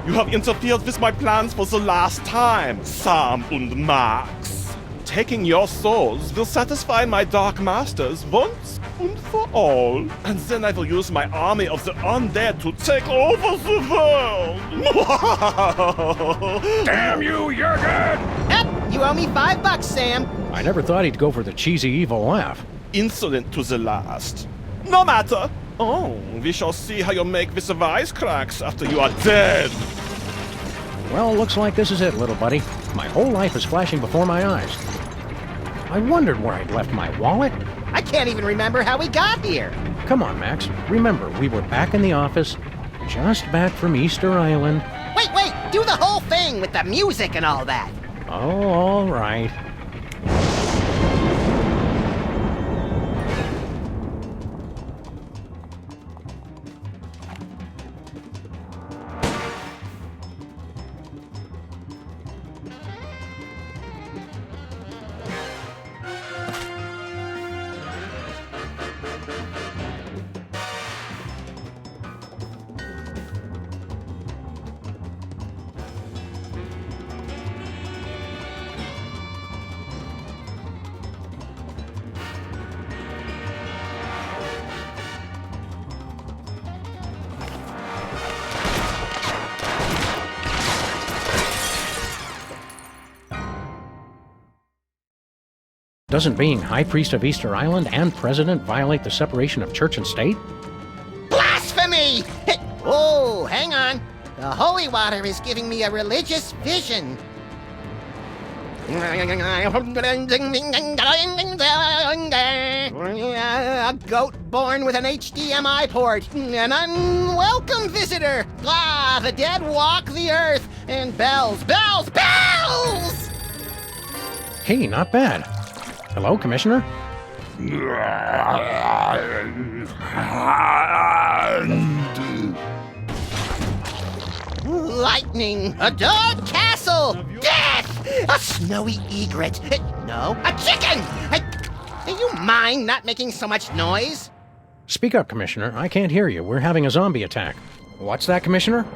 You have interfered with my plans for the last time, Sam und Max. Taking your souls will satisfy my dark masters once and for all. And then I will use my army of the undead to take over the world. Damn you, Jurgen! Yep, you owe me $5, Sam. I never thought he'd go for the cheesy evil laugh. Insolent to the last. No matter. Oh, we shall see how you make with the wisecracks after you are dead. Well, looks like this is it, little buddy. My whole life is flashing before my eyes. I wondered where I'd left my wallet. I can't even remember how we got here. Come on, Max. Remember, we were back in the office, just back from Easter Island. Wait, do the whole thing with the music and all that. Oh, all right. Doesn't being High Priest of Easter Island and President violate the separation of church and state? Blasphemy! Oh, hang on. The holy water is giving me a religious vision. A goat born with an HDMI port. An unwelcome visitor. Ah, the dead walk the earth. And bells. Hey, not bad. Hello, Commissioner? Lightning, a dog castle, death, a snowy egret, no, a chicken! Do you mind not making so much noise? Speak up, Commissioner. I can't hear you. We're having a zombie attack. What's that, Commissioner?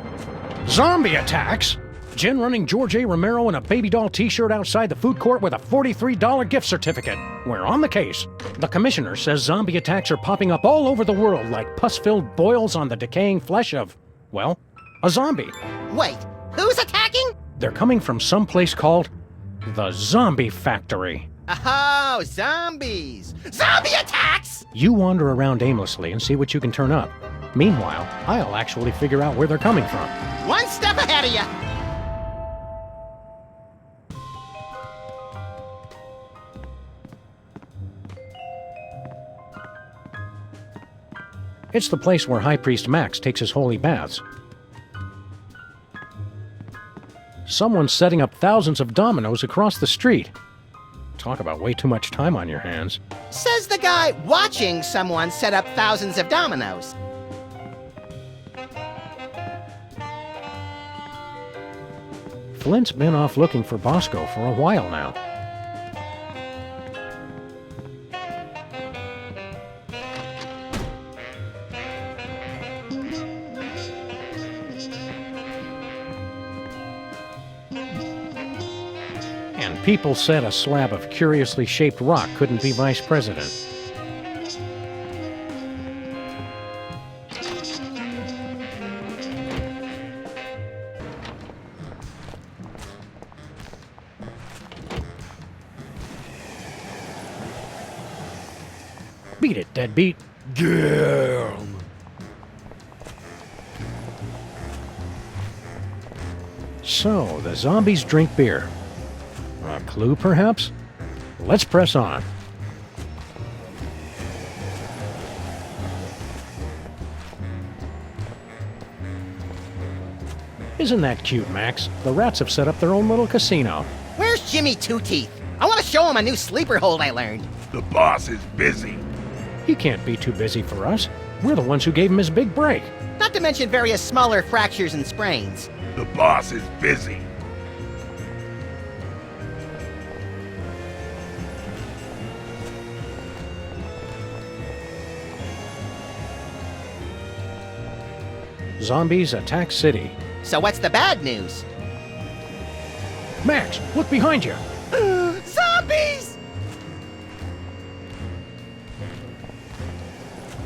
Zombie attacks? Jen running George A. Romero in a baby doll t-shirt outside the food court with a $43 gift certificate. We're on the case. The Commissioner says zombie attacks are popping up all over the world like pus-filled boils on the decaying flesh of, well, a zombie. Wait, who's attacking? They're coming from some place called the Zombie Factory. Oh, zombies! Zombie attacks! You wander around aimlessly and see what you can turn up. Meanwhile, I'll actually figure out where they're coming from. One step ahead of you! It's the place where High Priest Max takes his holy baths. Someone's setting up thousands of dominoes across the street. Talk about way too much time on your hands. Says the guy watching someone set up thousands of dominoes. Flint's been off looking for Bosco for a while now. And people said a slab of curiously shaped rock couldn't be vice president. Beat it, deadbeat. Girl. So, the zombies drink beer. A clue, perhaps? Let's press on. Isn't that cute, Max? The rats have set up their own little casino. Where's Jimmy Two Teeth? I want to show him a new sleeper hold I learned. The boss is busy. He can't be too busy for us. We're the ones who gave him his big break. Not to mention various smaller fractures and sprains. The boss is busy. Zombies attack city. So what's the bad news? Max, look behind you. Zombies!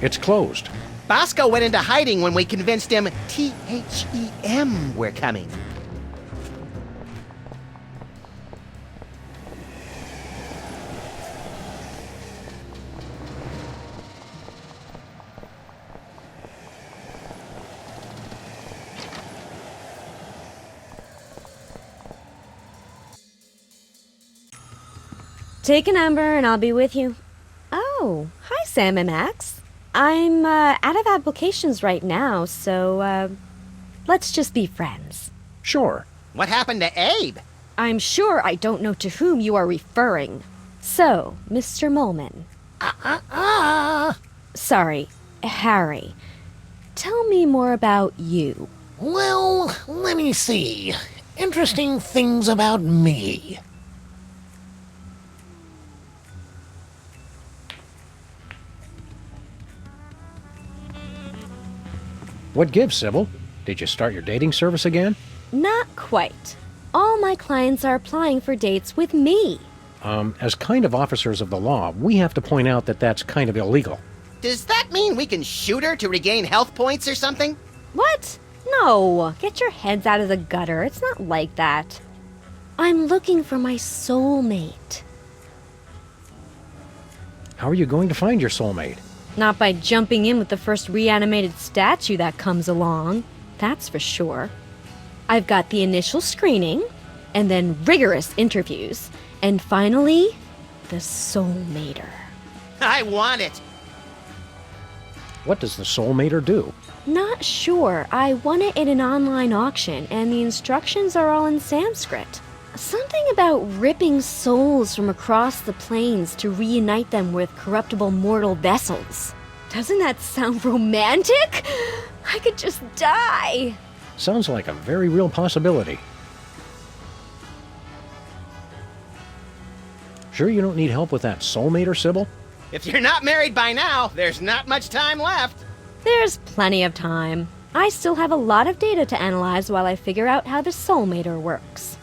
It's closed. Bosco went into hiding when we convinced him THEM we're coming. Take a number and I'll be with you. Oh, hi Sam and Max. I'm out of applications right now, so let's just be friends. Sure. What happened to Abe? I'm sure I don't know to whom you are referring. So, Mr. Molman. Sorry, Harry. Tell me more about you. Well, let me see. Interesting things about me. What gives, Sybil? Did you start your dating service again? Not quite. All my clients are applying for dates with me. As kind of officers of the law, we have to point out that that's kind of illegal. Does that mean we can shoot her to regain health points or something? What? No. Get your heads out of the gutter. It's not like that. I'm looking for my soulmate. How are you going to find your soulmate? Not by jumping in with the first reanimated statue that comes along. That's for sure. I've got the initial screening, and then rigorous interviews, and finally, the soulmater. I want it. What does the soulmater do? Not sure. I won it in an online auction, and the instructions are all in Sanskrit. Something about ripping souls from across the plains to reunite them with corruptible mortal vessels. Doesn't that sound romantic? I could just die. Sounds like a very real possibility. Sure you don't need help with that soulmater, Sybil? If you're not married by now, there's not much time left. There's plenty of time. I still have a lot of data to analyze while I figure out how the soulmater works.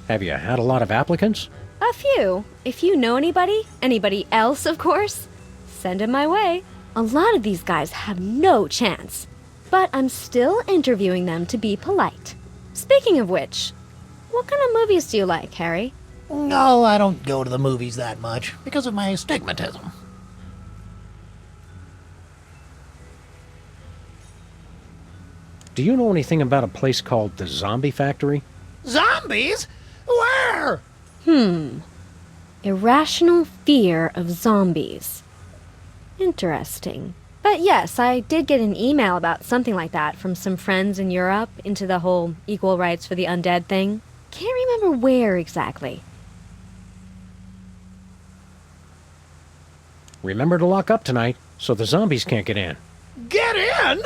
Have you had a lot of applicants? A few. If you know anybody else, of course, send 'em my way. A lot of these guys have no chance, but I'm still interviewing them to be polite. Speaking of which, what kind of movies do you like, Harry? No, I don't go to the movies that much because of my astigmatism. Do you know anything about a place called the Zombie Factory? Zombies? Where? Irrational fear of zombies. Interesting. But yes, I did get an email about something like that from some friends in Europe into the whole equal rights for the undead thing. Can't remember where exactly. Remember to lock up tonight so the zombies can't get in. Get in?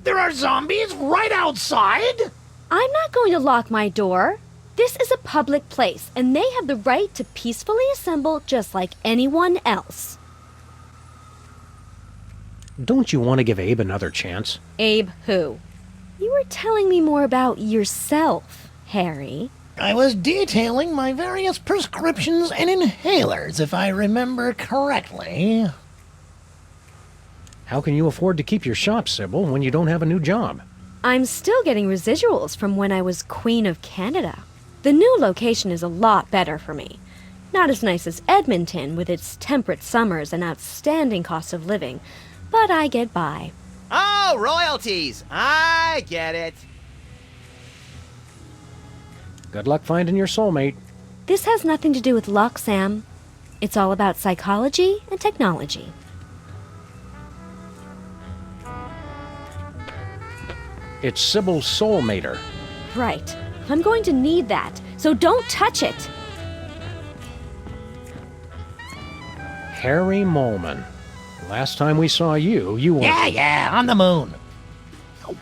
There are zombies right outside? I'm not going to lock my door. This is a public place, and they have the right to peacefully assemble just like anyone else. Don't you want to give Abe another chance? Abe who? You were telling me more about yourself, Harry. I was detailing my various prescriptions and inhalers, if I remember correctly. How can you afford to keep your shop, Sybil, when you don't have a new job? I'm still getting residuals from when I was Queen of Canada. The new location is a lot better for me. Not as nice as Edmonton with its temperate summers and outstanding cost of living, but I get by. Oh, royalties. I get it. Good luck finding your soulmate. This has nothing to do with luck, Sam. It's all about psychology and technology. It's Sybil's soulmater. Right. I'm going to need that, so don't touch it. Harry Molman. Last time we saw you, you were... Yeah, on the moon.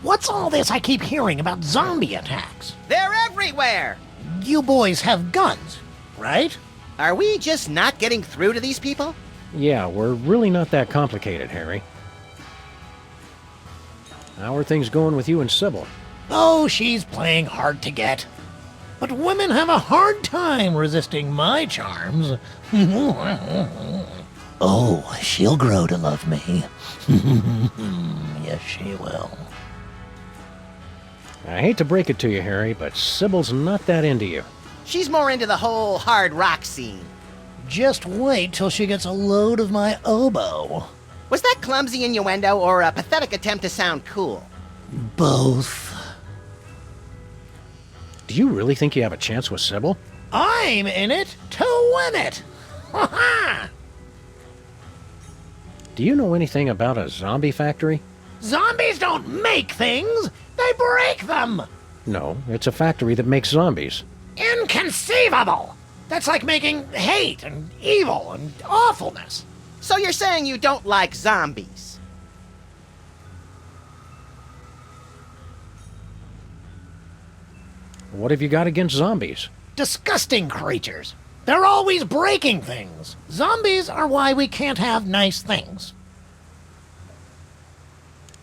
What's all this I keep hearing about zombie attacks? They're everywhere. You boys have guns, right? Are we just not getting through to these people? Yeah, we're really not that complicated, Harry. How are things going with you and Sybil? Oh, she's playing hard to get. But women have a hard time resisting my charms. Oh, she'll grow to love me. Yes, she will. I hate to break it to you, Harry, but Sybil's not that into you. She's more into the whole hard rock scene. Just wait till she gets a load of my oboe. Was that clumsy innuendo or a pathetic attempt to sound cool? Both. Do you really think you have a chance with Sybil? I'm in it to win it. Ha ha! Do you know anything about a zombie factory? Zombies don't make things, they break them. No, it's a factory that makes zombies. Inconceivable! That's like making hate and evil and awfulness. So you're saying you don't like zombies? What have you got against zombies? Disgusting creatures. They're always breaking things. Zombies are why we can't have nice things.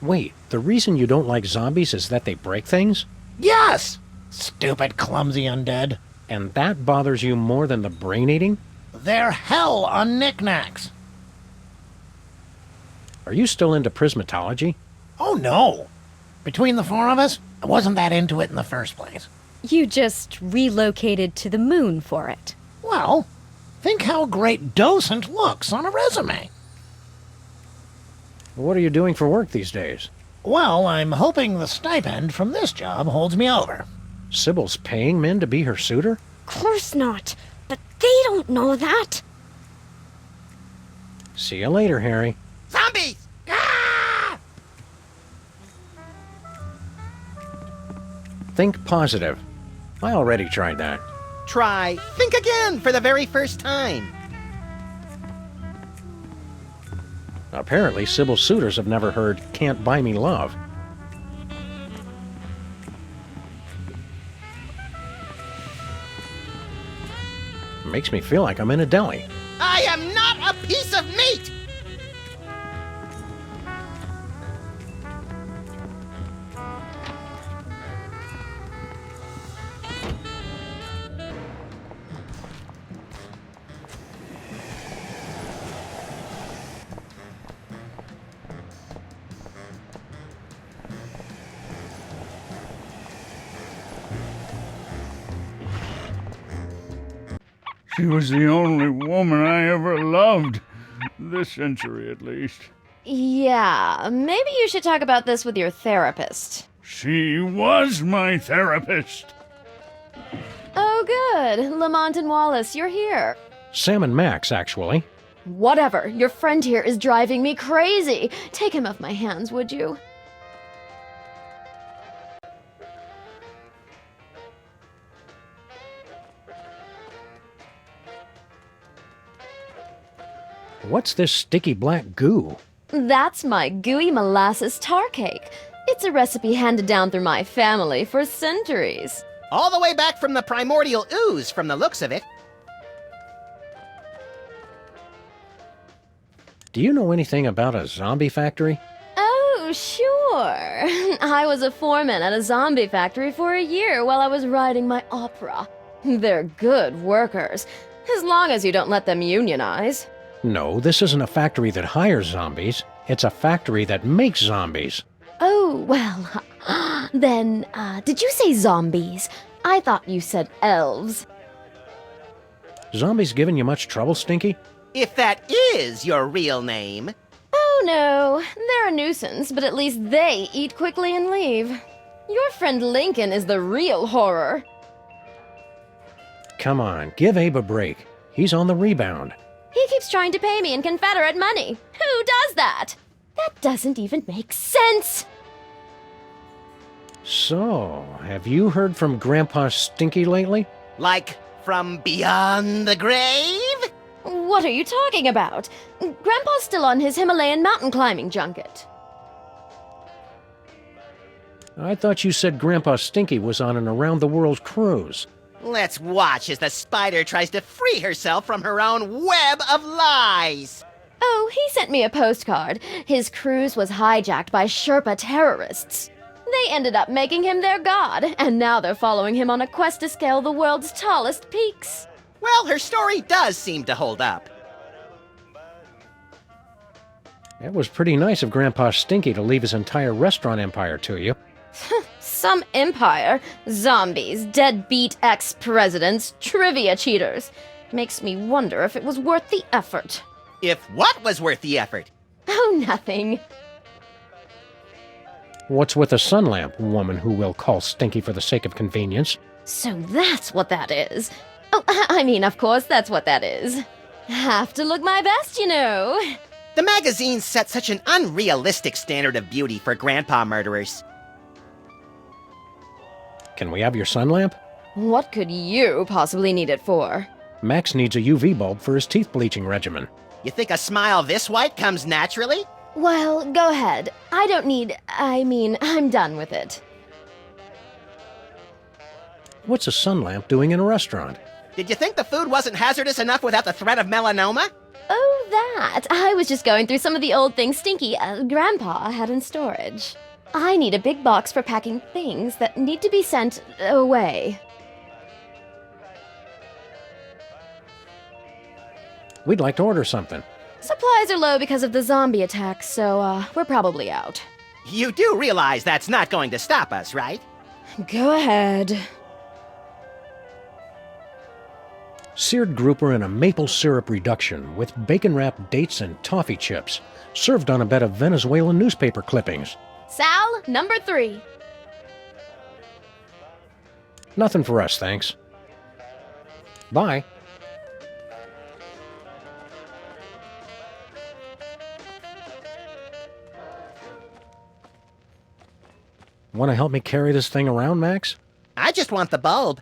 Wait, the reason you don't like zombies is that they break things? Yes! Stupid, clumsy undead. And that bothers you more than the brain eating? They're hell on knickknacks. Are you still into prismatology? Oh no! Between the four of us, I wasn't that into it in the first place. You just relocated to the moon for it. Well, think how great docent looks on a resume. What are you doing for work these days? Well, I'm hoping the stipend from this job holds me over. Sybil's paying men to be her suitor? Course not, but they don't know that. See you later, Harry. Zombies! Ah! Think positive. I already tried that. Try, think again for the very first time. Apparently, Sybil's suitors have never heard "Can't Buy Me Love." Makes me feel like I'm in a deli. I am not a piece of meat! She was the only woman I ever loved. This century, at least. Yeah, maybe you should talk about this with your therapist. She was my therapist. Oh, good. Lamont and Wallace, you're here. Sam and Max, actually. Whatever. Your friend here is driving me crazy. Take him off my hands, would you? What's this sticky black goo? That's my gooey molasses tar cake. It's a recipe handed down through my family for centuries. All the way back from the primordial ooze, from the looks of it. Do you know anything about a zombie factory? Oh, sure. I was a foreman at a zombie factory for a year while I was writing my opera. They're good workers, as long as you don't let them unionize. No, this isn't a factory that hires zombies. It's a factory that makes zombies. Oh, well, then, did you say zombies? I thought you said elves. Zombies giving you much trouble, Stinky? If that is your real name. Oh, no, they're a nuisance, but at least they eat quickly and leave. Your friend Lincoln is the real horror. Come on, give Abe a break. He's on the rebound. He keeps trying to pay me in Confederate money. Who does that? That doesn't even make sense. So, have you heard from Grandpa Stinky lately? Like, from beyond the grave? What are you talking about? Grandpa's still on his Himalayan mountain climbing junket. I thought you said Grandpa Stinky was on an around-the-world cruise. Let's watch as the spider tries to free herself from her own web of lies. Oh, he sent me a postcard. His cruise was hijacked by Sherpa terrorists. They ended up making him their god, and now they're following him on a quest to scale the world's tallest peaks. Well, her story does seem to hold up. It was pretty nice of Grandpa Stinky to leave his entire restaurant empire to you. Some empire. Zombies, deadbeat ex-presidents, trivia cheaters. Makes me wonder if it was worth the effort. If what was worth the effort? Oh, nothing. What's with a sun lamp, woman who will call Stinky for the sake of convenience? So that's what that is. Oh, I mean, of course, that's what that is. Have to look my best, you know. The magazine set such an unrealistic standard of beauty for grandpa murderers. Can we have your sun lamp? What could you possibly need it for? Max needs a UV bulb for his teeth bleaching regimen. You think a smile this white comes naturally? Well, go ahead. I'm done with it. What's a sun lamp doing in a restaurant? Did you think the food wasn't hazardous enough without the threat of melanoma? Oh, that. I was just going through some of the old things Stinky, Grandpa, had in storage. I need a big box for packing things that need to be sent away. We'd like to order something. Supplies are low because of the zombie attack, so, we're probably out. You do realize that's not going to stop us, right? Go ahead. Seared grouper in a maple syrup reduction with bacon-wrapped dates and toffee chips, served on a bed of Venezuelan newspaper clippings. Sal, number 3. Nothing for us, thanks. Bye. Want to help me carry this thing around, Max? I just want the bulb.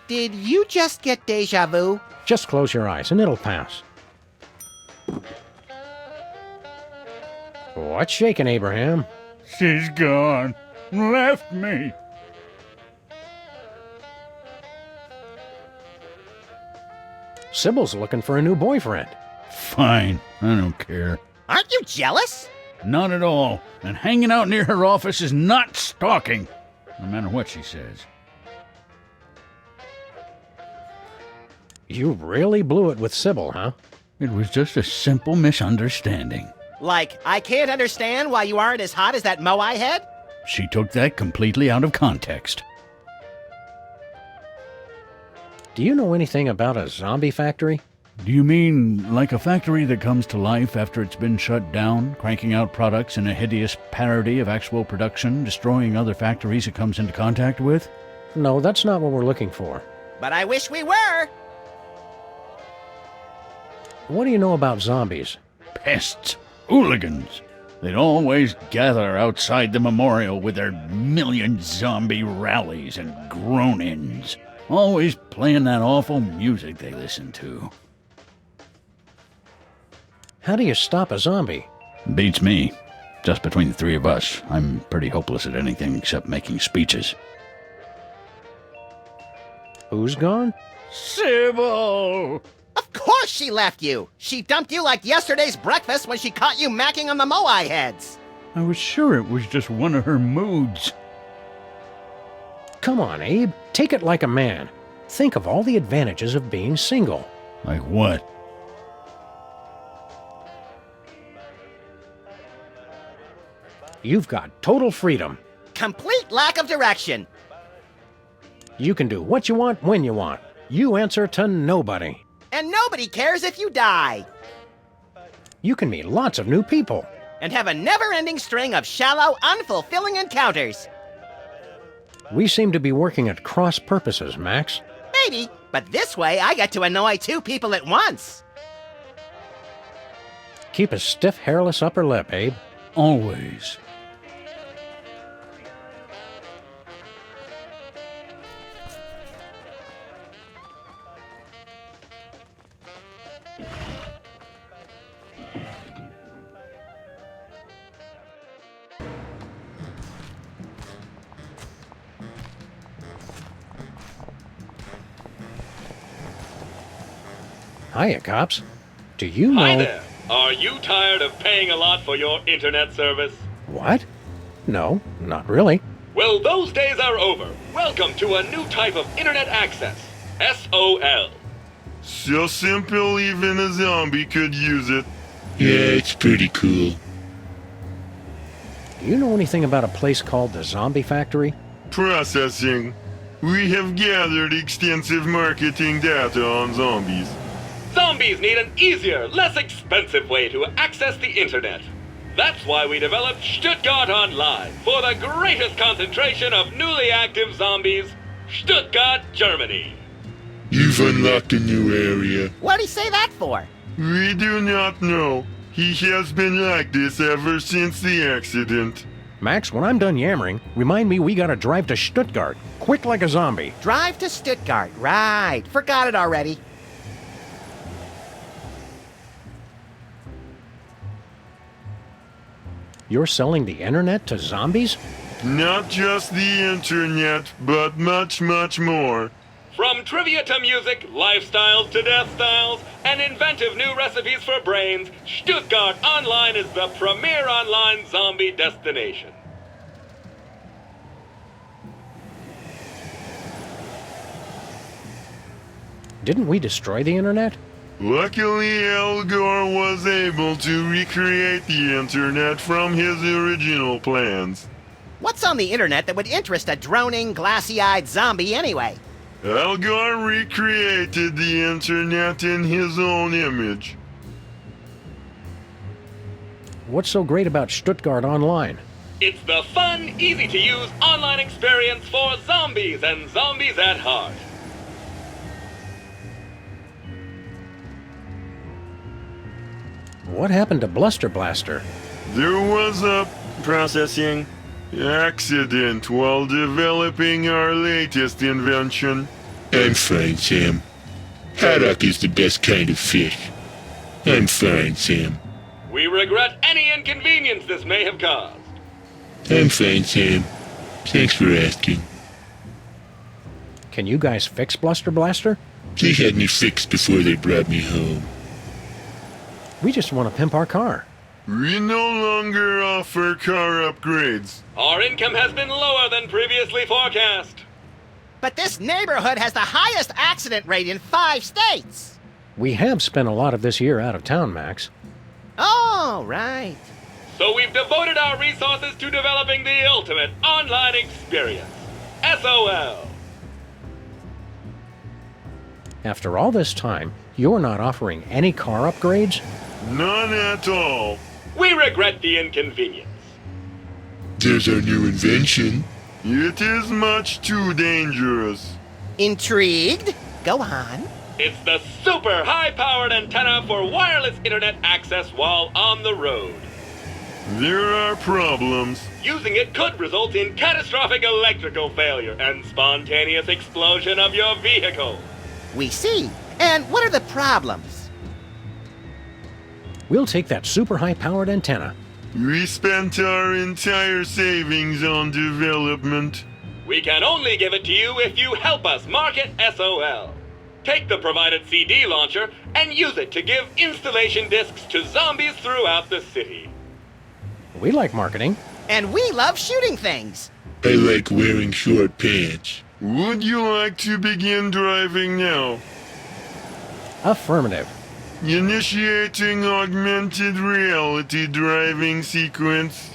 Did you just get deja vu? Just close your eyes and it'll pass. What's shaking, Abraham? She's gone. Left me. Sybil's looking for a new boyfriend. Fine. I don't care. Aren't you jealous? Not at all. And hanging out near her office is not stalking, no matter what she says. You really blew it with Sybil, huh? It was just a simple misunderstanding. Like, I can't understand why you aren't as hot as that Moai head? She took that completely out of context. Do you know anything about a zombie factory? Do you mean like a factory that comes to life after it's been shut down, cranking out products in a hideous parody of actual production, destroying other factories it comes into contact with? No, that's not what we're looking for. But I wish we were! What do you know about zombies? Pests. Hooligans. They'd always gather outside the memorial with their million zombie rallies and groan-ins. Always playing that awful music they listen to. How do you stop a zombie? Beats me. Just between the three of us, I'm pretty hopeless at anything except making speeches. Who's gone? Sybil! Of course she left you! She dumped you like yesterday's breakfast when she caught you macking on the Moai heads! I was sure it was just one of her moods. Come on, Abe. Take it like a man. Think of all the advantages of being single. Like what? You've got total freedom. Complete lack of direction! You can do what you want when you want. You answer to nobody. And nobody cares if you die! You can meet lots of new people. And have a never-ending string of shallow, unfulfilling encounters! We seem to be working at cross purposes, Max. Maybe, but this way I get to annoy 2 people at once! Keep a stiff, hairless upper lip, Abe. Always. Hiya, cops. Do you know... Hi there. Are you tired of paying a lot for your internet service? What? No, not really. Well, those days are over. Welcome to a new type of internet access. SOL. So simple even a zombie could use it. Yeah, it's pretty cool. Do you know anything about a place called the Zombie Factory? Processing. We have gathered extensive marketing data on zombies. Zombies need an easier, less expensive way to access the internet. That's why we developed Stuttgart Online for the greatest concentration of newly active zombies, Stuttgart, Germany. You've unlocked a new area. What'd he say that for? We do not know. He has been like this ever since the accident. Max, when I'm done yammering, remind me we gotta drive to Stuttgart. Quick like a zombie. Drive to Stuttgart. Right. Forgot it already. You're selling the internet to zombies? Not just the internet, but much, much more. From trivia to music, lifestyles to death styles, and inventive new recipes for brains, Stuttgart Online is the premier online zombie destination. Didn't we destroy the internet? Luckily, Al Gore was able to recreate the internet from his original plans. What's on the internet that would interest a droning, glassy-eyed zombie anyway? Al Gore recreated the internet in his own image. What's so great about Stuttgart Online? It's the fun, easy-to-use online experience for zombies and zombies at heart. What happened to Bluster Blaster? There was a processing accident while developing our latest invention. I'm fine, Sam. Haddock is the best kind of fish. I'm fine, Sam. We regret any inconvenience this may have caused. I'm fine, Sam. Thanks for asking. Can you guys fix Bluster Blaster? They had me fixed before they brought me home. We just want to pimp our car. We no longer offer car upgrades. Our income has been lower than previously forecast. But this neighborhood has the highest accident rate in 5 states. We have spent a lot of this year out of town, Max. Oh, right. So we've devoted our resources to developing the ultimate online experience. SOL. After all this time, you're not offering any car upgrades? None at all. We regret the inconvenience. There's our new invention. It is much too dangerous. Intrigued? Go on. It's the super high-powered antenna for wireless internet access while on the road. There are problems. Using it could result in catastrophic electrical failure and spontaneous explosion of your vehicle. We see. And what are the problems? We'll take that super high-powered antenna. We spent our entire savings on development. We can only give it to you if you help us market SOL. Take the provided CD launcher and use it to give installation discs to zombies throughout the city. We like marketing. And we love shooting things. I like wearing short pants. Would you like to begin driving now? Affirmative. Initiating augmented reality driving sequence.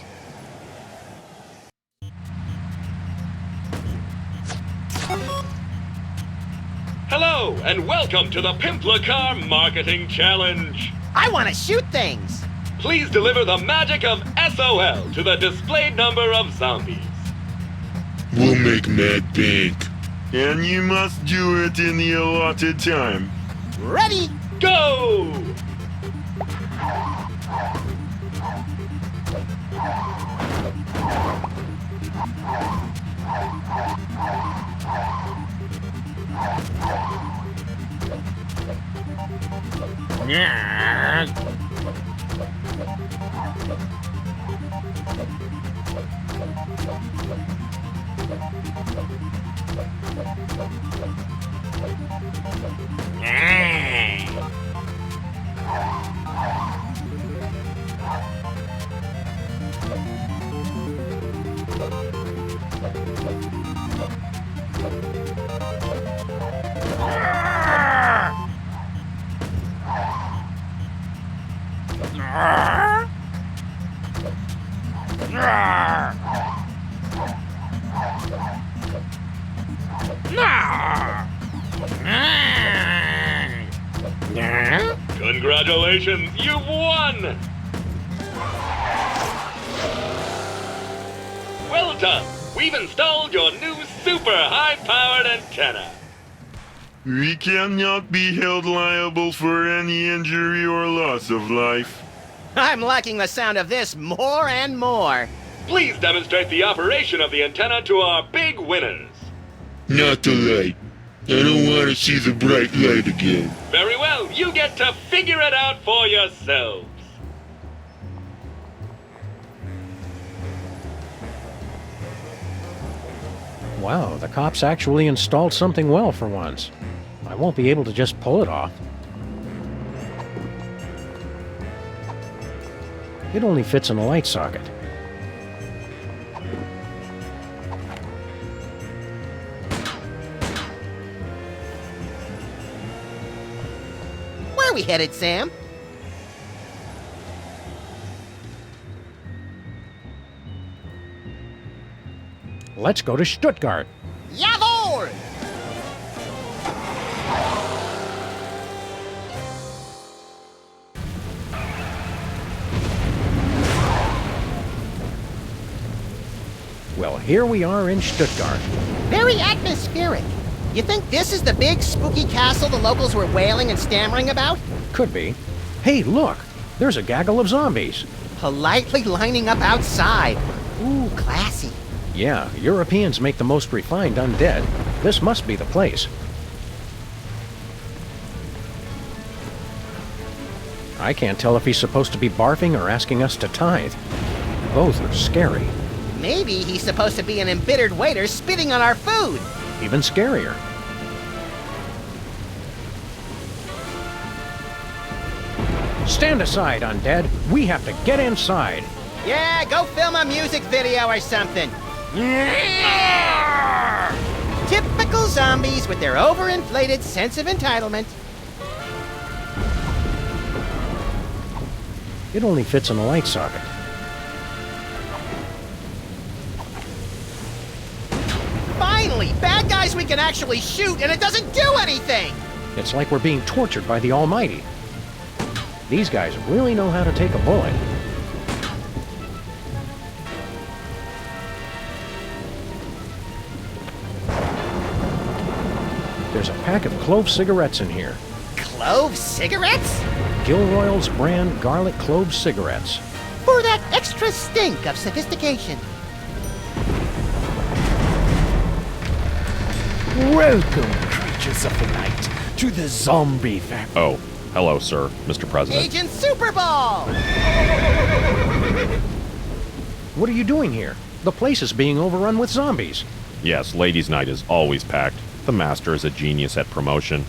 Hello, and welcome to the Pimpla Car Marketing Challenge. I want to shoot things. Please deliver the magic of SOL to the displayed number of zombies. We'll make mad bank. And you must do it in the allotted time. Ready? Go! Congratulations, you've won! Well done! We've installed your new super high-powered antenna. We cannot be held liable for any injury or loss of life. I'm liking the sound of this more and more. Please demonstrate the operation of the antenna to our big winners. Not the light. I don't want to see the bright light again. Very well, you get to figure it out for yourselves. Wow, the cops actually installed something well for once. I won't be able to just pull it off. It only fits in a light socket. Where are we headed, Sam? Let's go to Stuttgart. Jawohl! Well, here we are in Stuttgart. Very atmospheric. You think this is the big spooky castle the locals were wailing and stammering about? Could be. Hey, look! There's a gaggle of zombies. Politely lining up outside. Ooh, classy. Yeah, Europeans make the most refined undead. This must be the place. I can't tell if he's supposed to be barfing or asking us to tithe. Both are scary. Maybe he's supposed to be an embittered waiter spitting on our food. Even scarier. Stand aside, undead. We have to get inside. Yeah, go film a music video or something. Typical zombies with their overinflated sense of entitlement. It only fits in a light socket. Finally, bad guys we can actually shoot and it doesn't do anything! It's like we're being tortured by the Almighty. These guys really know how to take a bullet. There's a pack of clove cigarettes in here. Clove cigarettes? Gilroy's brand garlic clove cigarettes. For that extra stink of sophistication. Welcome, creatures of the night, to the zombie factory. Oh, hello, sir, Mr. President. Agent Super Ball! What are you doing here? The place is being overrun with zombies. Yes, ladies' night is always packed. The master is a genius at promotion.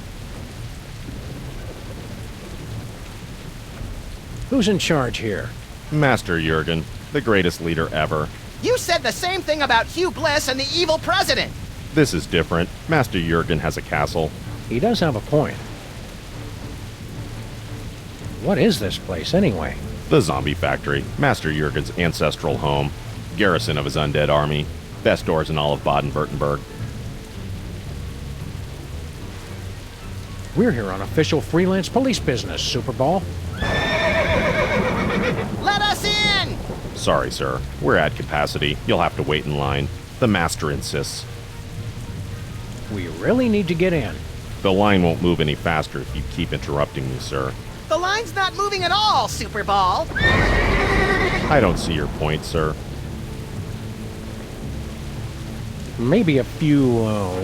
Who's in charge here? Master Jurgen, the greatest leader ever. You said the same thing about Hugh Bliss and the evil president. This is different. Master Jurgen has a castle. He does have a point. What is this place, anyway? The zombie factory, Master Jurgen's ancestral home, garrison of his undead army, best doors in all of Baden-Württemberg. We're here on official Freelance Police business, Superball. Let us in! Sorry, sir. We're at capacity. You'll have to wait in line. The master insists. We really need to get in. The line won't move any faster if you keep interrupting me, sir. The line's not moving at all, Super Ball. I don't see your point, sir. Maybe a few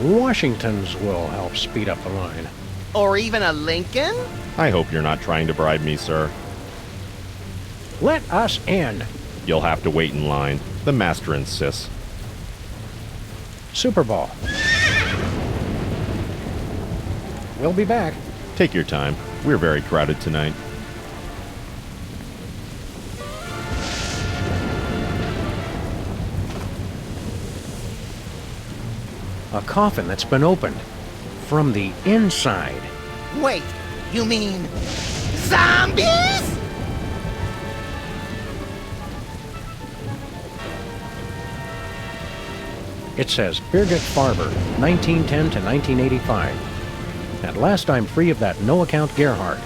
Washingtons will help speed up the line. Or even a Lincoln? I hope you're not trying to bribe me, sir. Let us in. You'll have to wait in line. The master insists. Superball. We'll be back. Take your time. We're very crowded tonight. A coffin that's been opened. From the inside. Wait, you mean zombies? It says, Birgit Farber, 1910 to 1985. At last I'm free of that no-account Gerhardt.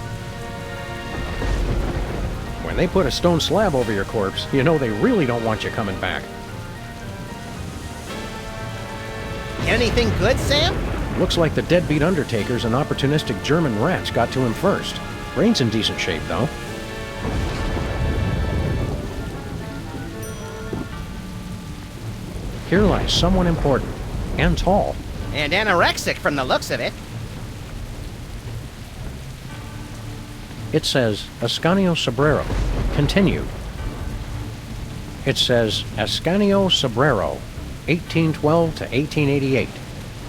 When they put a stone slab over your corpse, you know they really don't want you coming back. Get anything good, Sam? Looks like the deadbeat undertakers and opportunistic German rats got to him first. Brain's in decent shape, though. Here lies someone important. And tall. And anorexic from the looks of it. It says, Ascanio Sobrero. Continued. It says, Ascanio Sobrero, 1812 to 1888.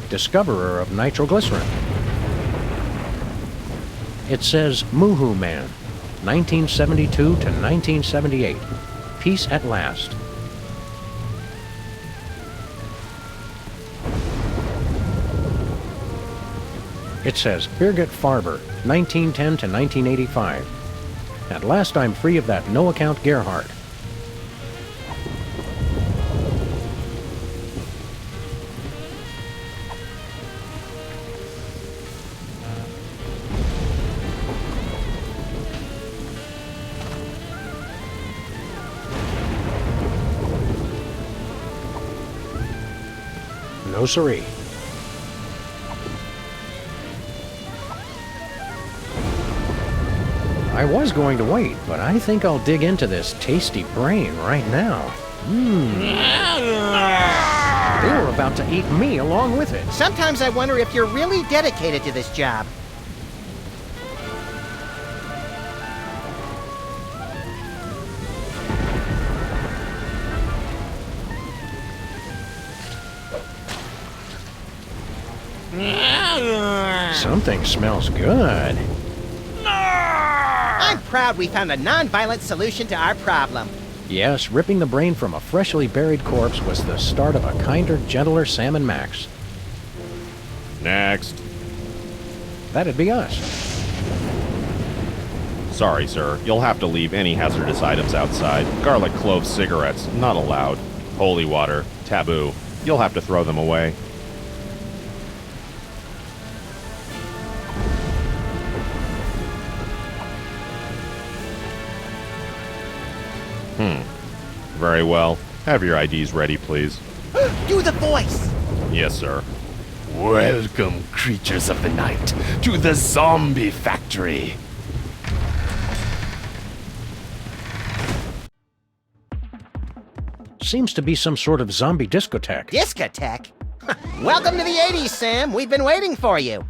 Discoverer of nitroglycerin. It says, Moohoo Man, 1972 to 1978. Peace at last. It says, Birgit Farber, 1910 to 1985. At last I'm free of that no-account Gerhardt. No siree. I was going to wait, but I think I'll dig into this tasty brain right now. They were about to eat me along with it. Sometimes I wonder if you're really dedicated to this job. Something smells good. I'm proud we found a non-violent solution to our problem. Yes, ripping the brain from a freshly buried corpse was the start of a kinder, gentler Sam and Max. Next. That'd be us. Sorry, sir. You'll have to leave any hazardous items outside. Garlic clove cigarettes, not allowed. Holy water, taboo. You'll have to throw them away. Very well. Have your IDs ready, please. Do the voice! Yes, sir. Welcome, creatures of the night, to the zombie factory. Seems to be some sort of zombie discotheque. Discotheque? Welcome to the 80s, Sam. We've been waiting for you.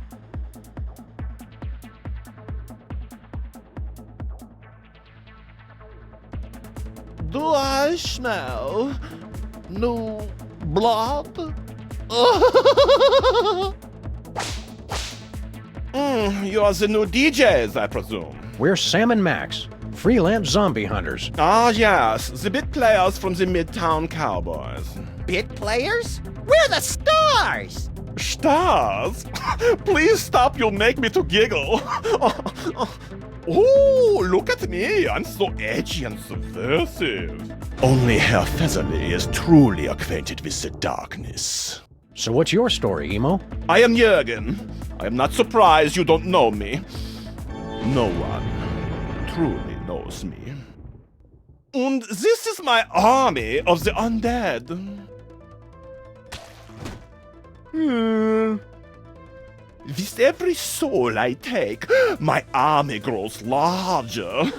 Do I smell new blood? You are the new DJs, I presume. We're Sam and Max, freelance zombie hunters. Ah, yes, the bit players from the Midtown Cowboys. Bit players? We're the stars! Stars? Please stop, you'll make me to giggle. Oh, look at me, I'm so edgy and subversive. Only Herr Featherly is truly acquainted with the darkness. So what's your story, Emo? I am Jürgen. I am not surprised you don't know me. No one truly knows me. And this is my army of the undead. With every soul I take, my army grows larger.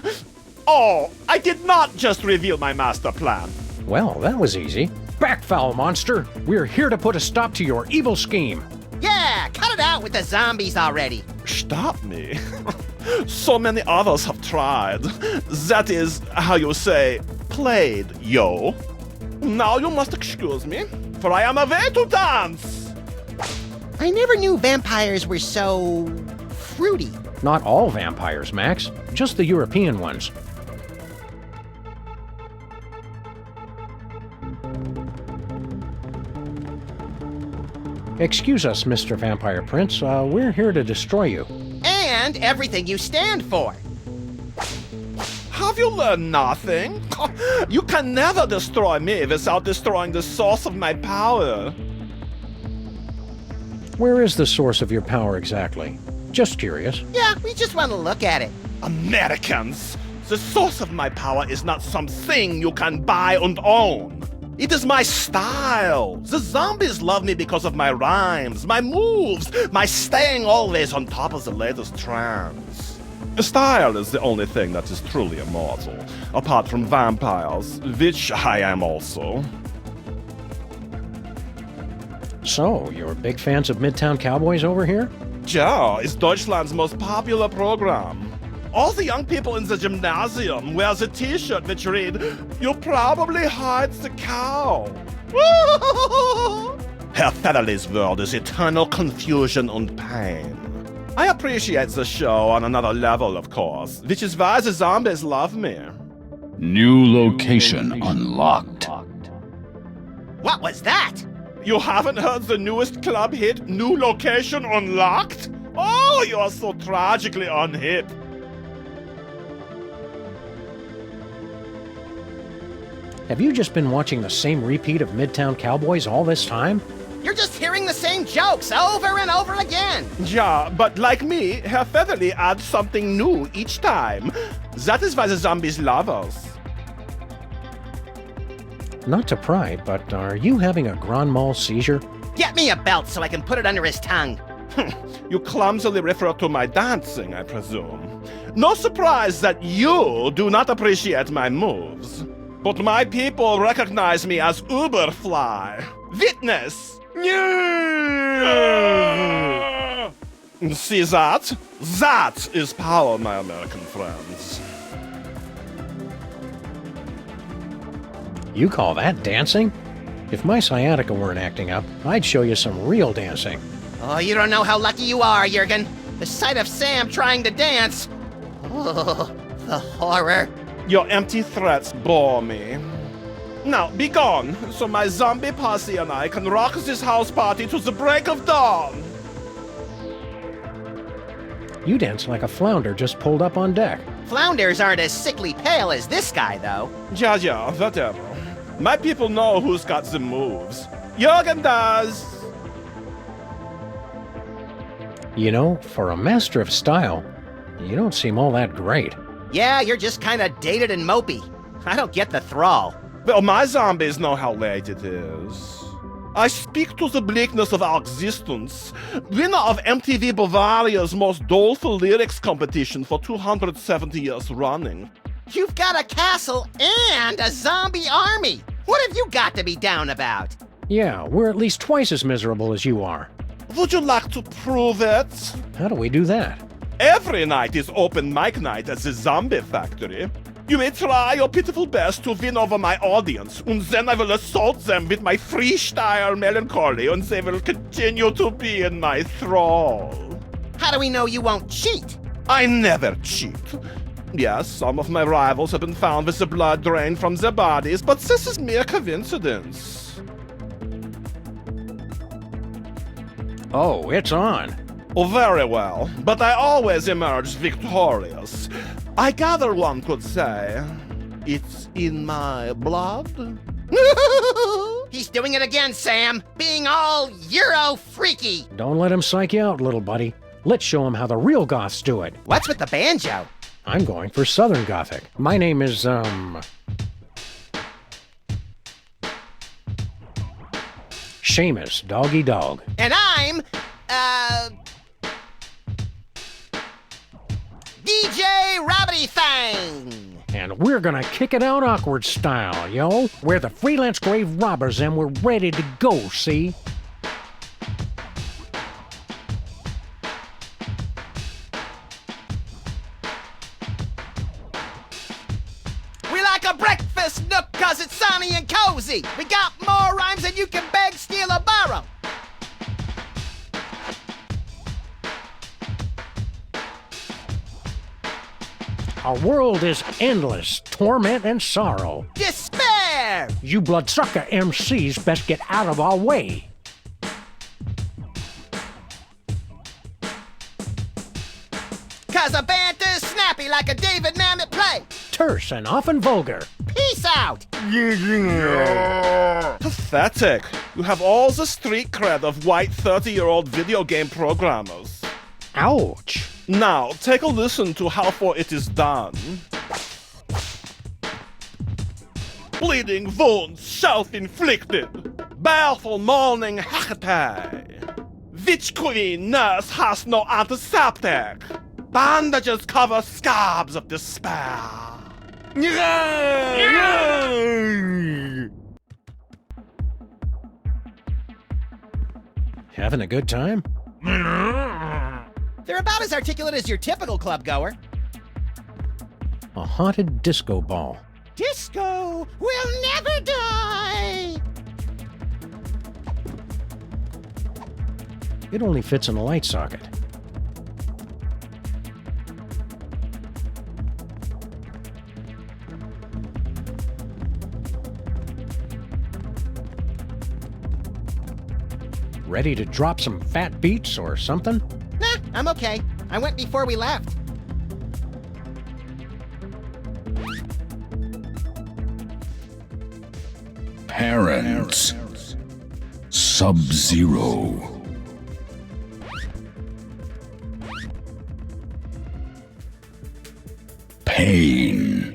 Oh, I did not just reveal my master plan. Well, that was easy. Back, foul monster! We're here to put a stop to your evil scheme. Yeah, cut it out with the zombies already. Stop me. So many others have tried. That is how you say, played, yo. Now you must excuse me, for I am away to dance. I never knew vampires were so fruity. Not all vampires, Max. Just the European ones. Excuse us, Mr. Vampire Prince. We're here to destroy you. And everything you stand for. Have you learned nothing? You can never destroy me without destroying the source of my power. Where is the source of your power exactly? Just curious. Yeah, we just want to look at it. Americans, the source of my power is not something you can buy and own. It is my style. The zombies love me because of my rhymes, my moves, my staying always on top of the latest trends. Style is the only thing that is truly immortal, apart from vampires, which I am also. So, you're big fans of Midtown Cowboys over here? Ja, it's Deutschland's most popular program. All the young people in the gymnasium wear the t-shirt which read, "You probably hide the cow." Herr Federley's world is eternal confusion and pain. I appreciate the show on another level, of course, which is why the zombies love me. New location unlocked. What was that? You haven't heard the newest club hit, New Location Unlocked? Oh, you are so tragically unhip. Have you just been watching the same repeat of Midtown Cowboys all this time? You're just hearing the same jokes over and over again. Ja, but like me, Herr Featherly adds something new each time. That is why the zombies love us. Not to pry, but are you having a grand mal seizure? Get me a belt so I can put it under his tongue. You clumsily refer to my dancing, I presume. No surprise that you do not appreciate my moves. But my people recognize me as Uberfly. Witness! See that? That is power, my American friends. You call that dancing? If my sciatica weren't acting up, I'd show you some real dancing. Oh, you don't know how lucky you are, Jurgen. The sight of Sam trying to dance. Oh, the horror. Your empty threats bore me. Now, be gone, so my zombie posse and I can rock this house party to the break of dawn. You dance like a flounder just pulled up on deck. Flounders aren't as sickly pale as this guy, though. Ja, whatever. My people know who's got the moves. Jurgen does. You know, for a master of style, you don't seem all that great. Yeah, you're just kind of dated and mopey. I don't get the thrall. Well, my zombies know how late it is. I speak to the bleakness of our existence. Winner of MTV Bavaria's most doleful lyrics competition for 270 years running. You've got a castle and a zombie army. What have you got to be down about? Yeah, we're at least twice as miserable as you are. Would you like to prove it? How do we do that? Every night is open mic night at the Zombie Factory. You may try your pitiful best to win over my audience, and then I will assault them with my freestyle melancholy, and they will continue to be in my thrall. How do we know you won't cheat? I never cheat. Yes, some of my rivals have been found with the blood drained from their bodies, but this is mere coincidence. Oh, it's on. Oh, very well, but I always emerge victorious. I gather one could say, it's in my blood. He's doing it again, Sam. Being all Euro-freaky. Don't let him psych you out, little buddy. Let's show him how the real goths do it. What's with the banjo? I'm going for Southern Gothic. My name is, Seamus, Doggy Dog. And I'm, DJ Rabbity-thing. And we're gonna kick it out awkward style, yo. We're the freelance grave robbers and we're ready to go, see? We like a breakfast nook 'cause it's sunny and cozy. We got more rhymes than you can beg, steal, or borrow. Our world is endless, torment and sorrow. Despair! You bloodsucker MCs best get out of our way. like a David Mamet play. Terse and often vulgar. Peace out. Pathetic. You have all the street cred of white 30-year-old video game programmers. Ouch. Now, take a listen to how far it is done. Bleeding wounds self-inflicted. Baleful moaning hackatay. Witch queen nurse has no antiseptic. Bandages cover scabs of despair. Having a good time? They're about as articulate as your typical club goer. A haunted disco ball. Disco will never die. It only fits in a light socket. Ready to drop some fat beats or something? Nah, I'm okay. I went before we left. Parents. Sub-Zero. Pain.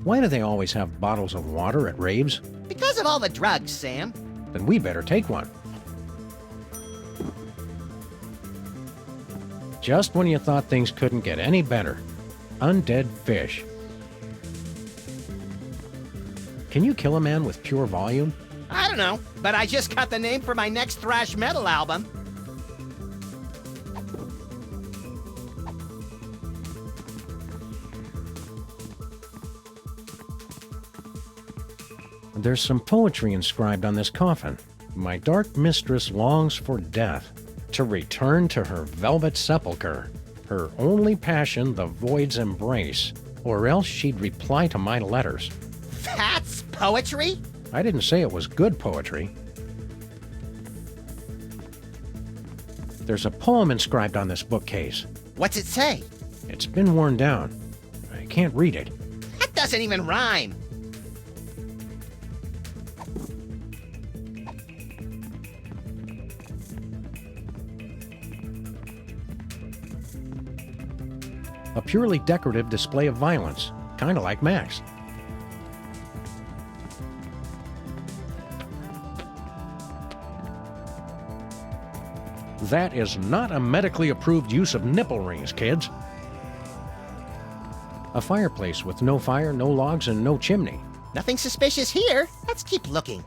Why do they always have bottles of water at raves? Because of all the drugs, Sam. Then we better take one. Just when you thought things couldn't get any better. Undead fish. Can you kill a man with pure volume? I don't know, but I just got the name for my next thrash metal album. There's some poetry inscribed on this coffin. My dark mistress longs for death, to return to her velvet sepulchre, her only passion the void's embrace, or else she'd reply to my letters. That's poetry? I didn't say it was good poetry. There's a poem inscribed on this bookcase. What's it say? It's been worn down. I can't read it. That doesn't even rhyme. A purely decorative display of violence, kind of like Max. That is not a medically approved use of nipple rings, kids. A fireplace with no fire, no logs, and no chimney. Nothing suspicious here. Let's keep looking.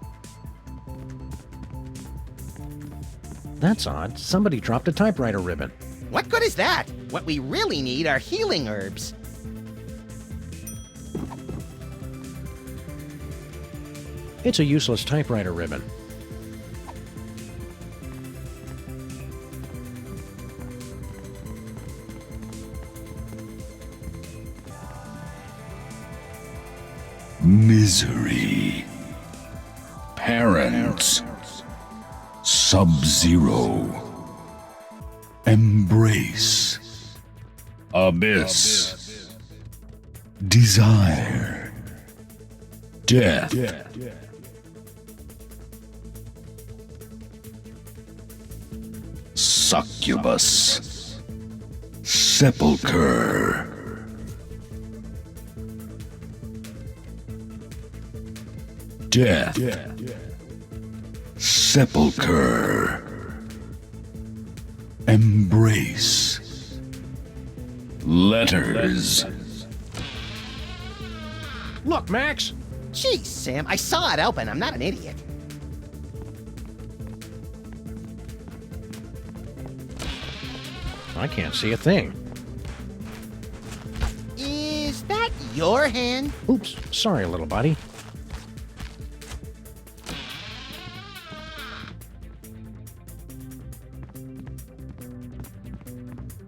That's odd. Somebody dropped a typewriter ribbon. What good is that? What we really need are healing herbs. It's a useless typewriter ribbon. Misery. Parents. Sub-Zero. Embrace. Abyss. Desire. Death. Succubus. Sepulchre. Death. Sepulchre. Embrace. Letters. Look, Max! Geez, Sam, I saw it open. I'm not an idiot. I can't see a thing. Is that your hand? Oops, sorry, little buddy.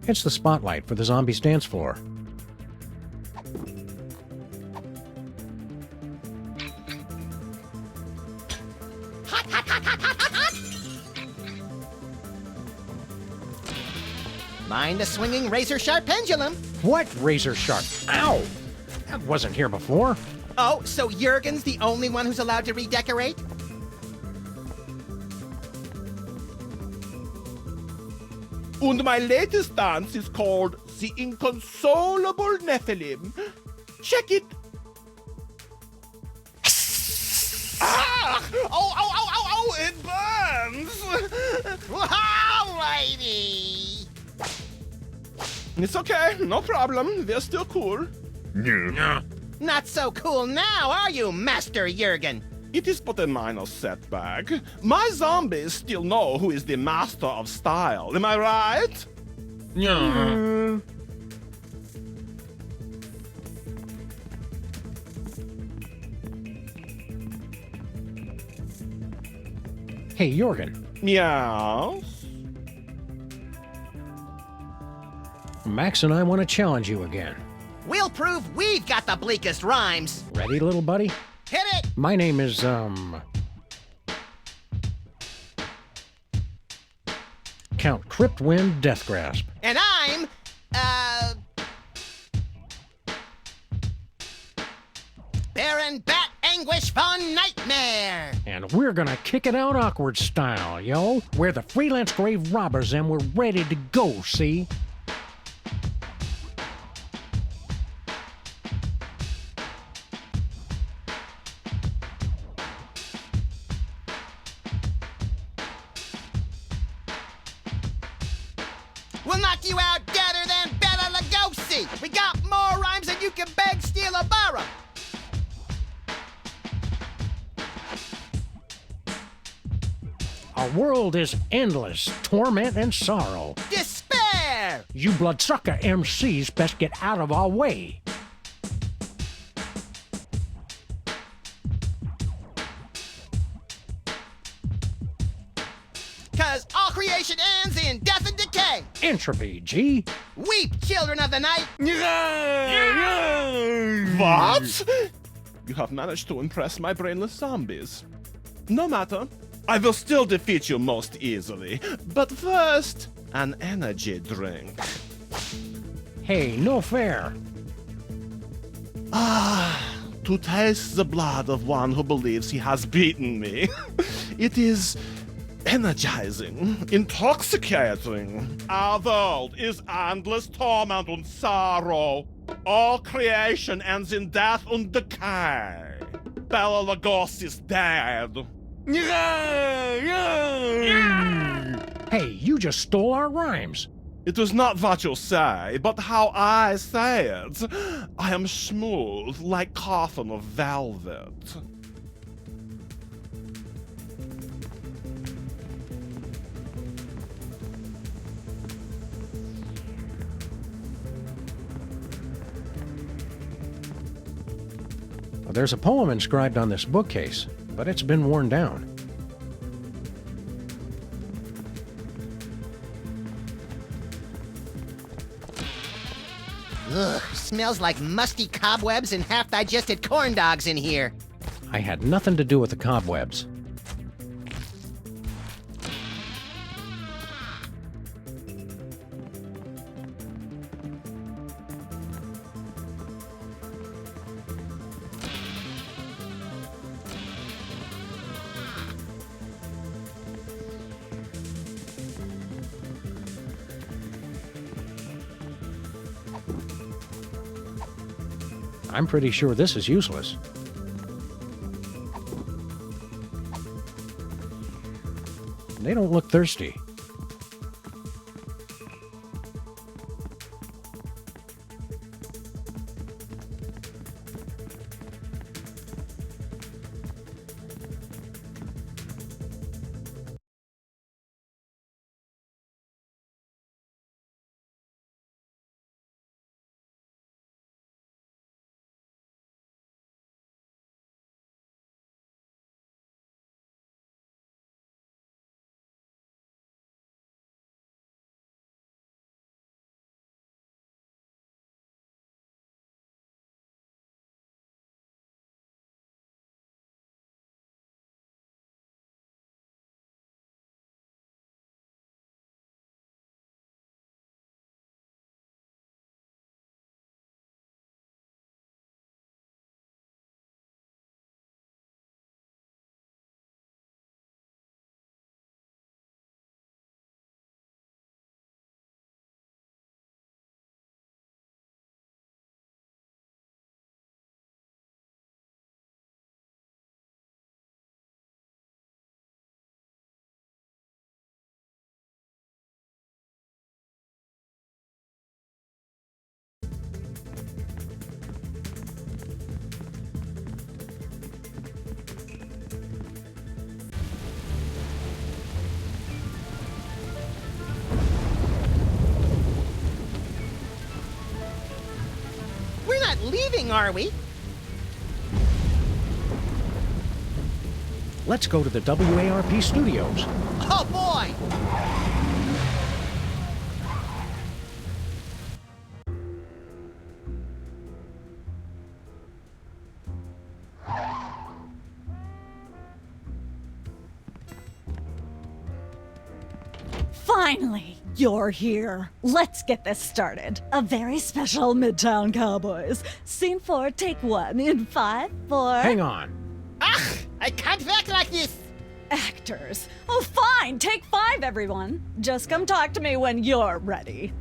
It's the spotlight for the zombies' dance floor. Hot, hot, hot, hot, hot, hot, hot! Mind the swinging razor-sharp pendulum. What razor sharp? Ow! That wasn't here before. Oh, so Jurgen's the only one who's allowed to redecorate? And my latest dance is called the Inconsolable Nephilim. Check it. Ah! Oh, it burns! Alrighty! It's okay, no problem. They're still cool. Not so cool now, are you, Master Jurgen? It is but a minor setback. My zombies still know who is the master of style. Am I right? Yeah. Hey, Jurgen. Yes. Max and I want to challenge you again. We'll prove we've got the bleakest rhymes. Ready, little buddy? Hit it! My name is, Count Cryptwind Deathgrasp. And I'm, Baron Bat Anguish von Nightmare. And we're gonna kick it out awkward style, yo. We're the freelance grave robbers and we're ready to go, see? We'll knock you out deader than Bela Lugosi. We got more rhymes than you can beg, steal, or borrow. Our world is endless, torment and sorrow. Despair! You bloodsucker MCs best get out of our way. Cause all creation ends in death and decay. Entropy, G. Weep, children of the night. What? You have managed to impress my brainless zombies. No matter. I will still defeat you most easily. But first, an energy drink. Hey, no fair. To taste the blood of one who believes he has beaten me. It is energizing, intoxicating. Our world is endless torment and sorrow. All creation ends in death and decay. Bela Lugosi is dead. Hey, you just stole our rhymes. It was not what you say, but how I say it. I am smooth like cotton of velvet. There's a poem inscribed on this bookcase, but it's been worn down. Ugh, smells like musty cobwebs and half-digested corn dogs in here. I had nothing to do with the cobwebs. I'm pretty sure this is useless. They don't look thirsty. leaving, are we? Let's go to the WARP studios. Oh boy! Finally, you're here. Let's get this started. A very special Midtown Cowboys. Scene 4, take 1 in 5, 4... Hang on. Ugh! I can't act like this! Actors. Oh, fine. Take 5, everyone. Just come talk to me when you're ready.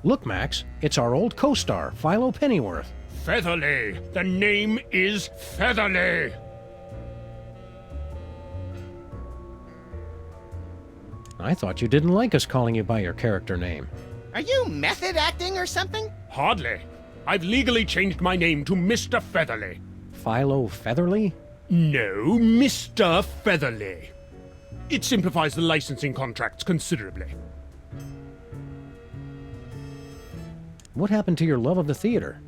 Look, Max, it's our old co-star, Philo Pennyworth. Featherly. The name is Featherly. I thought you didn't like us calling you by your character name. Are you method acting or something? Hardly. I've legally changed my name to Mr. Featherly. Philo Featherly? No, Mr. Featherly. It simplifies the licensing contracts considerably. What happened to your love of the theater?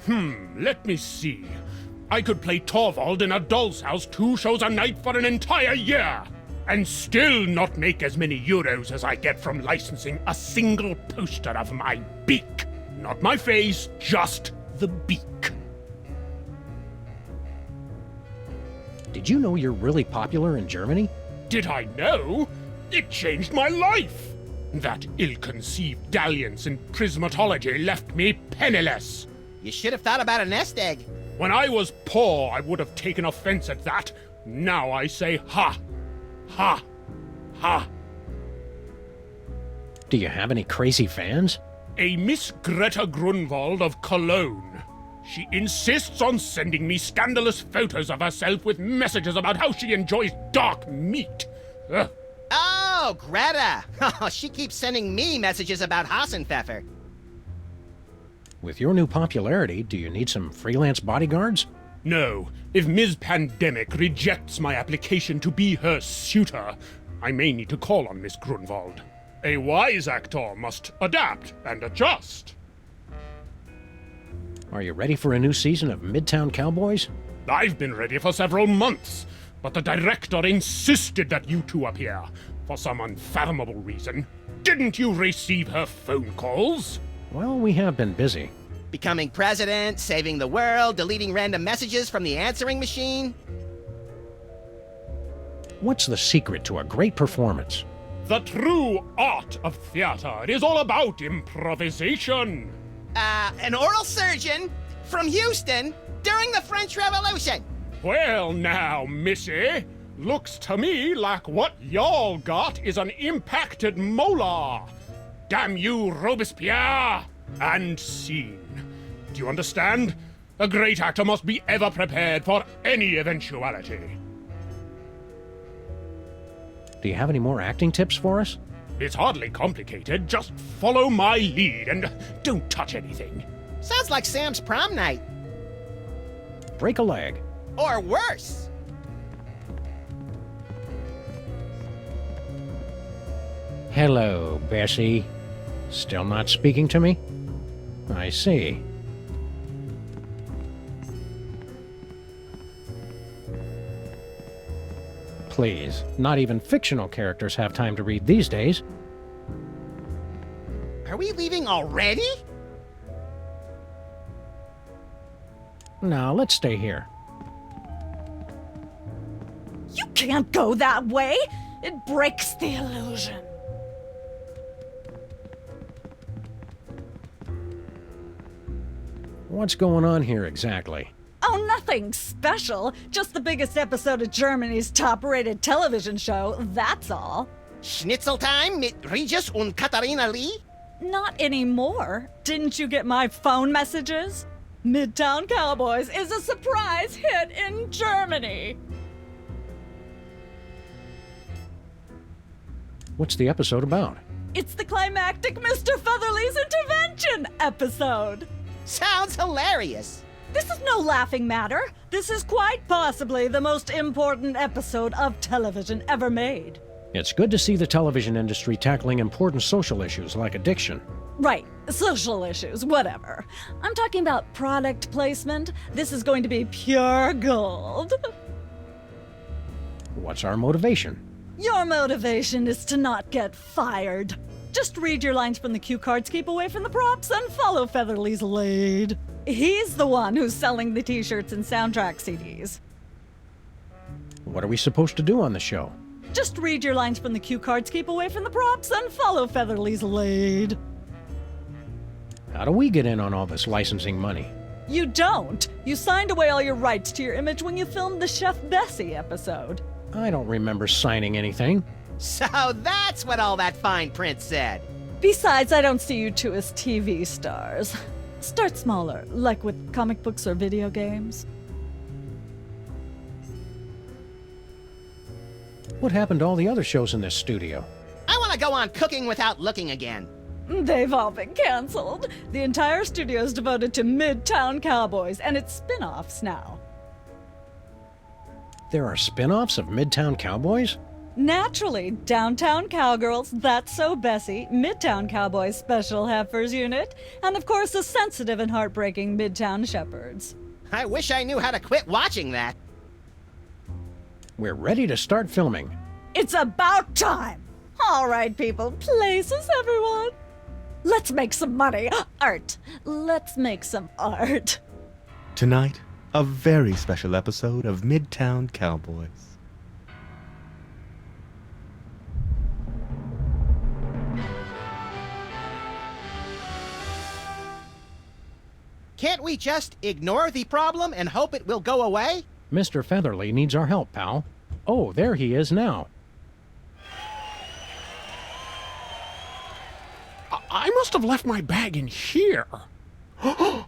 Let me see. I could play Torvald in a doll's house 2 shows a night for an entire year, and still not make as many euros as I get from licensing a single poster of my beak. Not my face, just the beak. Did you know you're really popular in Germany? Did I know? It changed my life. That ill-conceived dalliance in prismatology left me penniless. You should have thought about a nest egg. When I was poor, I would have taken offense at that. Now I say ha. Ha. Ha. Do you have any crazy fans? A Miss Greta Grunwald of Cologne. She insists on sending me scandalous photos of herself with messages about how she enjoys dark meat. Ugh. Oh, Greta! Oh, she keeps sending me messages about Hassenpfeffer. With your new popularity, do you need some freelance bodyguards? No. If Ms. Pandemic rejects my application to be her suitor, I may need to call on Miss Grunwald. A wise actor must adapt and adjust. Are you ready for a new season of Midtown Cowboys? I've been ready for several months, but the director insisted that you two appear, for some unfathomable reason. Didn't you receive her phone calls? Well, we have been busy. Becoming president, saving the world, deleting random messages from the answering machine. What's the secret to a great performance? The true art of theater is all about improvisation. An oral surgeon from Houston during the French Revolution. Well now, missy, looks to me like what y'all got is an impacted molar. Damn you, Robespierre! And scene. Do you understand? A great actor must be ever prepared for any eventuality. Do you have any more acting tips for us? It's hardly complicated. Just follow my lead and don't touch anything. Sounds like Sam's prom night. Break a leg. Or worse. Hello, Bessie. Still not speaking to me? I see. Please, not even fictional characters have time to read these days. Are we leaving already? No, let's stay here. You can't go that way. It breaks the illusion. What's going on here exactly? Oh, nothing special. Just the biggest episode of Germany's top-rated television show, that's all. Schnitzel time mit Regis und Katharina Lee? Not anymore. Didn't you get my phone messages? Midtown Cowboys is a surprise hit in Germany. What's the episode about? It's the climactic Mr. Featherly's intervention episode. Sounds hilarious. This is no laughing matter. This is quite possibly the most important episode of television ever made. It's good to see the television industry tackling important social issues like addiction. Right, social issues, whatever. I'm talking about product placement. This is going to be pure gold. What's our motivation? Your motivation is to not get fired. Just read your lines from the cue cards, keep away from the props, and follow Featherly's lead. He's the one who's selling the t-shirts and soundtrack CDs. What are we supposed to do on the show? Just read your lines from the cue cards, keep away from the props, and follow Featherly's lead. How do we get in on all this licensing money? You don't. You signed away all your rights to your image when you filmed the Chef Bessie episode. I don't remember signing anything. So that's what all that fine print said. Besides, I don't see you two as TV stars. Start smaller, like with comic books or video games. What happened to all the other shows in this studio? I want to go on cooking without looking again. They've all been canceled. The entire studio is devoted to Midtown Cowboys and its spin-offs now. There are spin-offs of Midtown Cowboys? Naturally, Downtown Cowgirls, That's So Bessie, Midtown Cowboys Special Heifers Unit, and of course the sensitive and heartbreaking Midtown Shepherds. I wish I knew how to quit watching that. We're ready to start filming. It's about time! All right, people, places, everyone. Let's make some money. Art. Let's make some art. Tonight, a very special episode of Midtown Cowboys. Can't we just ignore the problem and hope it will go away? Mr. Featherly needs our help, pal. Oh, there he is now. I must have left my bag in here. I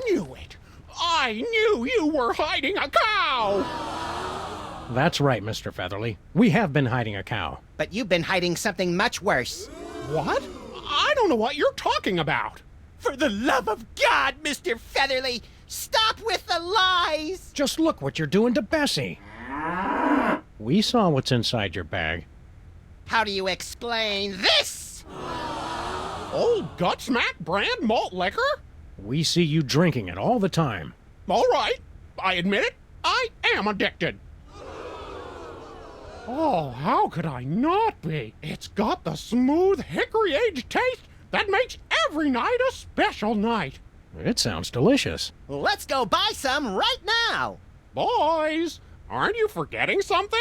knew it. I knew you were hiding a cow. That's right, Mr. Featherly. We have been hiding a cow. But you've been hiding something much worse. What? I don't know what you're talking about. For the love of God, Mr. Featherly, stop with the lies! Just look what you're doing to Bessie. We saw what's inside your bag. How do you explain this? Old Gutsmack brand malt liquor? We see you drinking it all the time. All right, I admit it. I am addicted. Oh, how could I not be? It's got the smooth hickory-aged taste that makes every night a special night. It sounds delicious. Let's go buy some right now. Boys, aren't you forgetting something?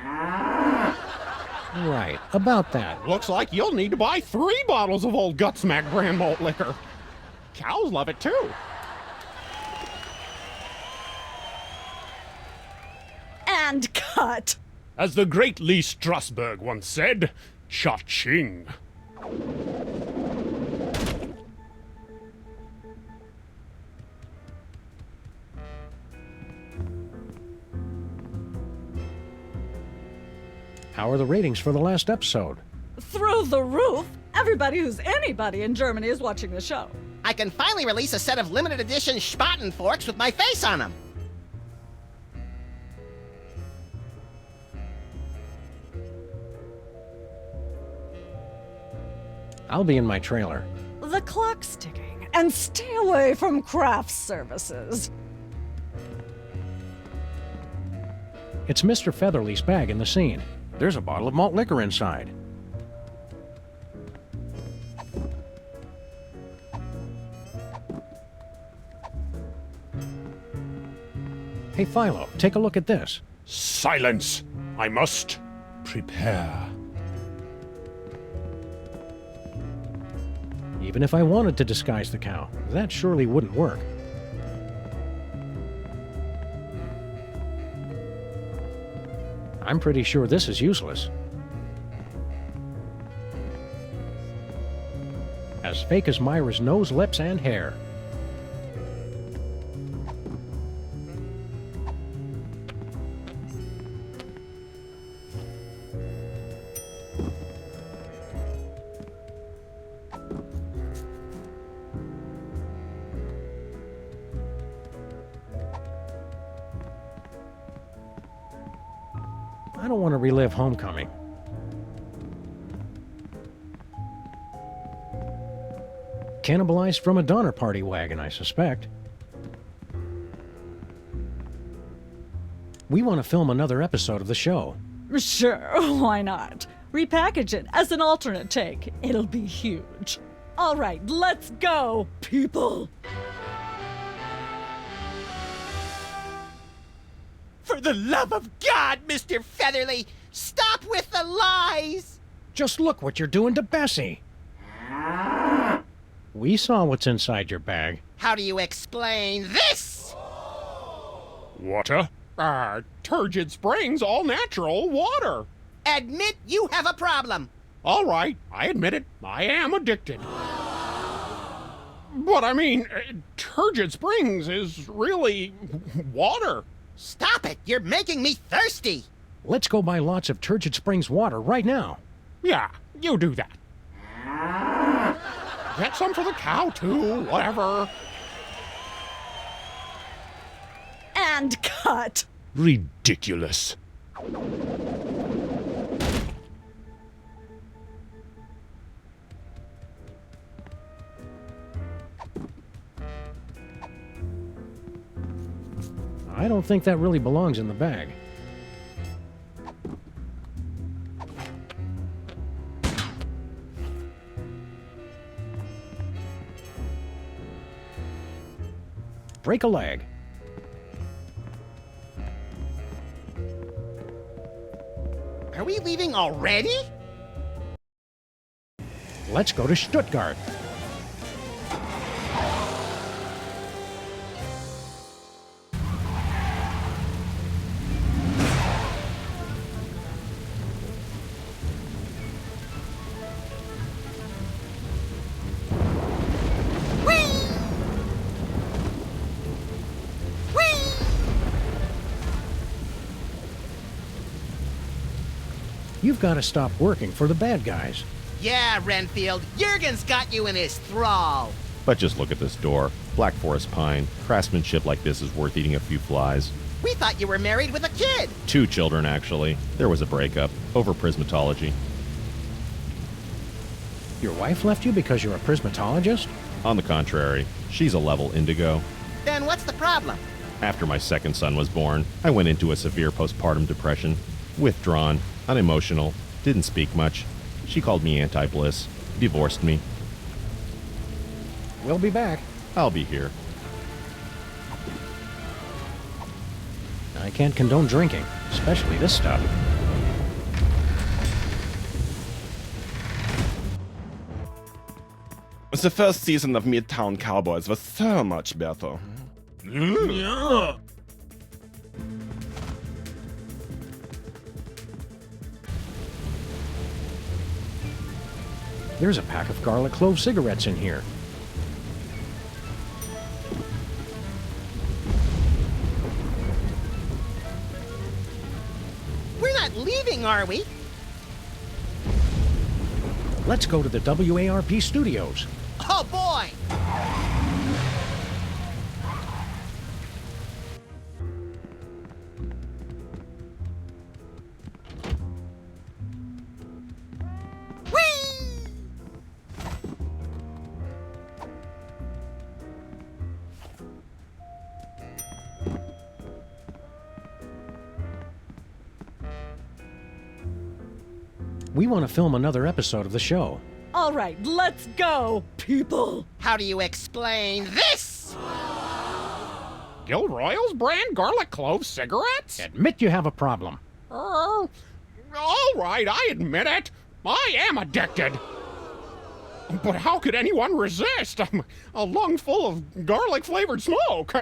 Right, about that. Looks like you'll need to buy 3 bottles of old Gutsmack brand malt liquor. Cows love it too. And cut. As the great Lee Strasberg once said, cha-ching. How are the ratings for the last episode? Through the roof. Everybody who's anybody in Germany is watching the show. I can finally release a set of limited edition Spaten forks with my face on them. I'll be in my trailer. The clock's ticking, and stay away from craft services. It's Mr. Featherly's bag in the scene. There's a bottle of malt liquor inside. Hey, Philo, take a look at this. Silence! I must prepare. Even if I wanted to disguise the cow, that surely wouldn't work. I'm pretty sure this is useless. As fake as Myra's nose, lips, and hair. I don't want to relive homecoming. Cannibalized from a Donner Party wagon, I suspect. We want to film another episode of the show. Sure, why not? Repackage it as an alternate take. It'll be huge. All right, let's go, people. For the love of God, Mr. Featherly, stop with the lies! Just look what you're doing to Bessie. We saw what's inside your bag. How do you explain this? Water? Turgid Springs all natural water. Admit you have a problem. All right, I admit it. I am addicted. But I mean, Turgid Springs is really water. Stop it! You're making me thirsty! Let's go buy lots of Turgid Springs water right now. Yeah, you do that. Get some for the cow, too, whatever. And cut. Ridiculous. I don't think that really belongs in the bag. Break a leg. Are we leaving already? Let's go to Stuttgart. You've got to stop working for the bad guys. Yeah, Renfield, Jurgen's got you in his thrall. But just look at this door. Black forest pine. Craftsmanship like this is worth eating a few flies. We thought you were married with a kid. 2 children, actually. There was a breakup over prismatology. Your wife left you because you're a prismatologist? On the contrary, she's a level indigo. Then what's the problem? After my second son was born, I went into a severe postpartum depression. Withdrawn, unemotional, didn't speak much. She called me anti-bliss, divorced me. We'll be back. I'll be here. I can't condone drinking, especially this stuff. The first season of Midtown Cowboys was so much better. Yeah. There's a pack of garlic clove cigarettes in here. We're not leaving, are we? Let's go to the WARP studios. Oh, boy! We want to film another episode of the show. All right, let's go, people. How do you explain this? Gilroy's brand garlic clove cigarettes? Admit you have a problem. All right, I admit it. I am addicted. But how could anyone resist? A lung full of garlic-flavored smoke.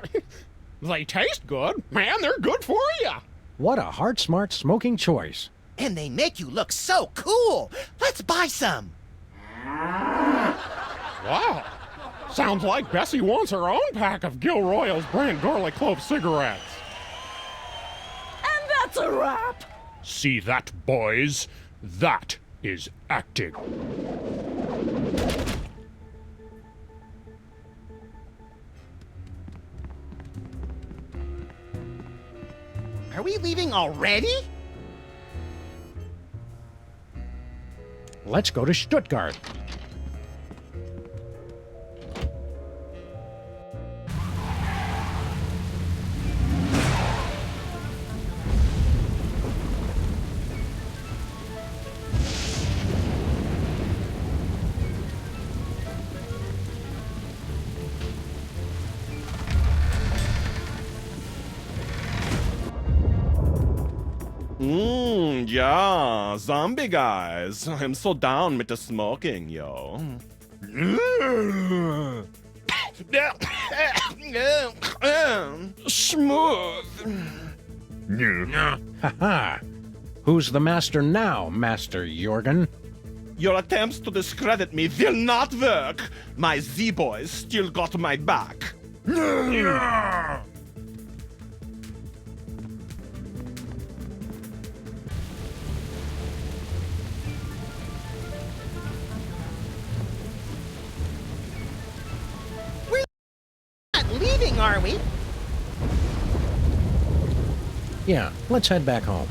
They taste good, man. They're good for you. What a heart-smart smoking choice. And they make you look so cool. Let's buy some. Wow. Sounds like Bessie wants her own pack of Gilroy's brand garlic clove cigarettes. And that's a wrap. See that, boys? That is acting. Are we leaving already? Let's go to Stuttgart. Yeah, zombie guys. I'm so down with the smoking, yo. Smooth. Haha. Who's the master now, Master Jorgen? Your attempts to discredit me will not work. My Z-boys still got my back. Leaving, are we? Yeah, let's head back home.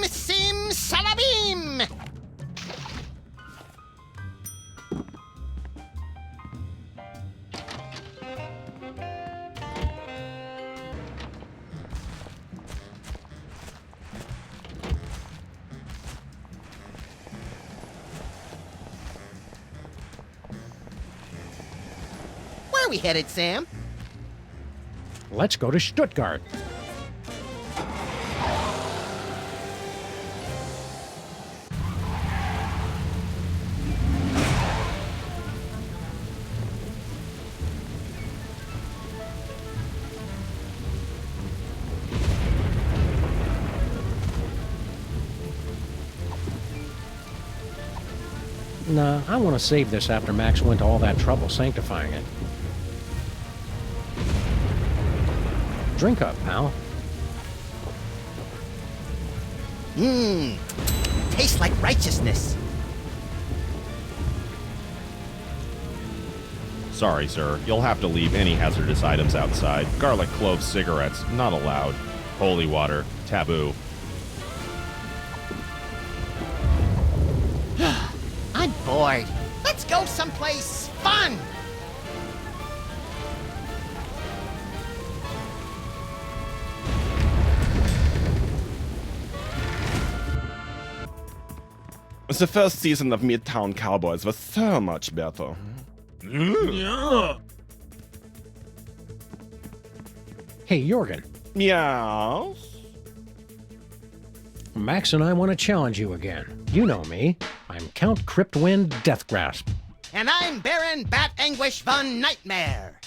Sim salabim! Where are we headed, Sam? Let's go to Stuttgart. Nah, I want to save this after Max went to all that trouble sanctifying it. Drink up, pal. Tastes like righteousness. Sorry, sir. You'll have to leave any hazardous items outside. Garlic clove cigarettes, not allowed. Holy water, taboo. I'm bored. Let's go someplace fun! The first season of Midtown Cowboys was so much better. Yeah. Hey, Jorgen. Yes? Max and I want to challenge you again. You know me. I'm Count Cryptwind Deathgrasp. And I'm Baron Bat Anguish von Nightmare.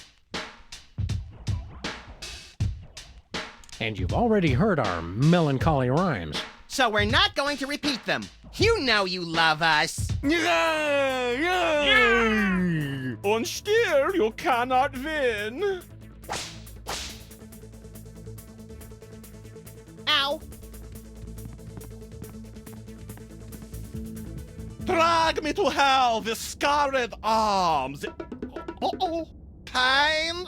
And you've already heard our melancholy rhymes. So we're not going to repeat them. You know you love us. Und still you cannot win. Ow. Drag me to hell with scarred arms. Uh-oh. Pain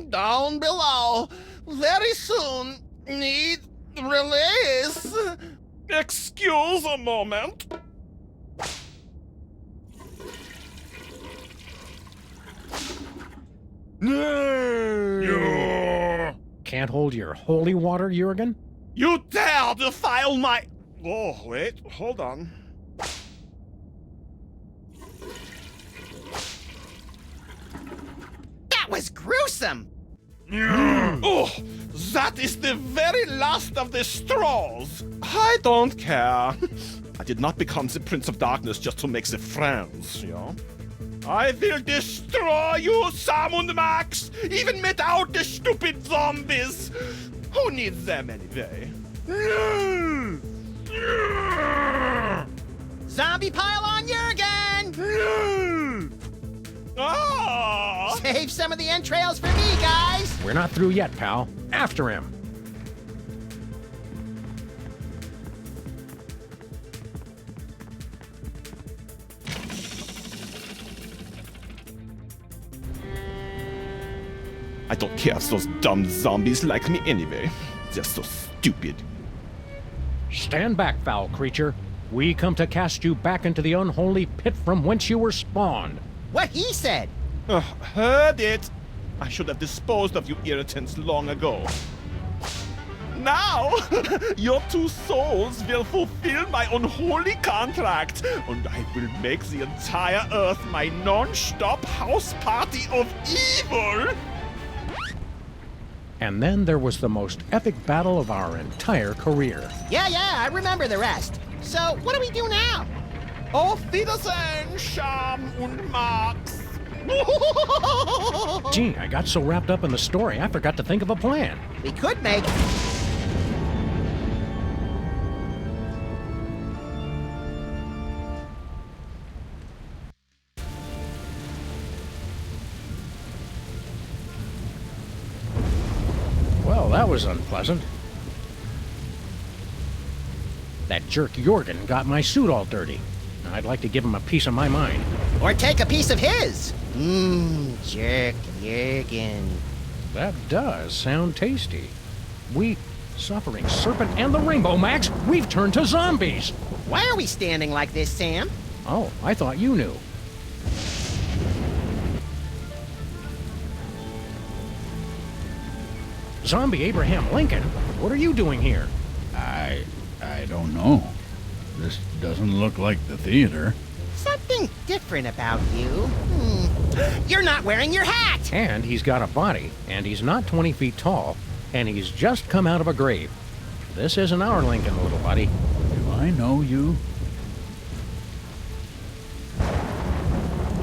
down below. Very soon. Need release. Excuse a moment. Can't hold your holy water, Jorgen? You dare defile my... Oh, wait, hold on. That was gruesome. Oh, that is the very last of the straws. I don't care. I did not become the Prince of Darkness just to make the friends, you know? I will destroy you, Sam and Max, even without the stupid zombies. Who needs them anyway? Zombie pile on Jurgen! Ah! Save some of the entrails for me, guys! We're not through yet, pal. After him. I don't care if those dumb zombies like me anyway. They're so stupid. Stand back, foul creature. We come to cast you back into the unholy pit from whence you were spawned. What he said! Heard it. I should have disposed of you irritants long ago. Now, your two souls will fulfill my unholy contract, and I will make the entire Earth my non-stop house party of evil! And then there was the most epic battle of our entire career. Yeah, I remember the rest. So, what do we do now? Auf Wiedersehen, Sam und Max! Gee, I got so wrapped up in the story, I forgot to think of a plan. We could make... Well, that was unpleasant. That jerk Jorgen got my suit all dirty. I'd like to give him a piece of my mind. Or take a piece of his. Jerk Jurgen. That does sound tasty. We, suffering serpent and the rainbow, Max, we've turned to zombies. Why are we standing like this, Sam? Oh, I thought you knew. Zombie Abraham Lincoln? What are you doing here? I don't know. This doesn't look like the theater. Something different about you. You're not wearing your hat! And he's got a body, and he's not 20 feet tall, and he's just come out of a grave. This isn't our Lincoln, little buddy. Do I know you?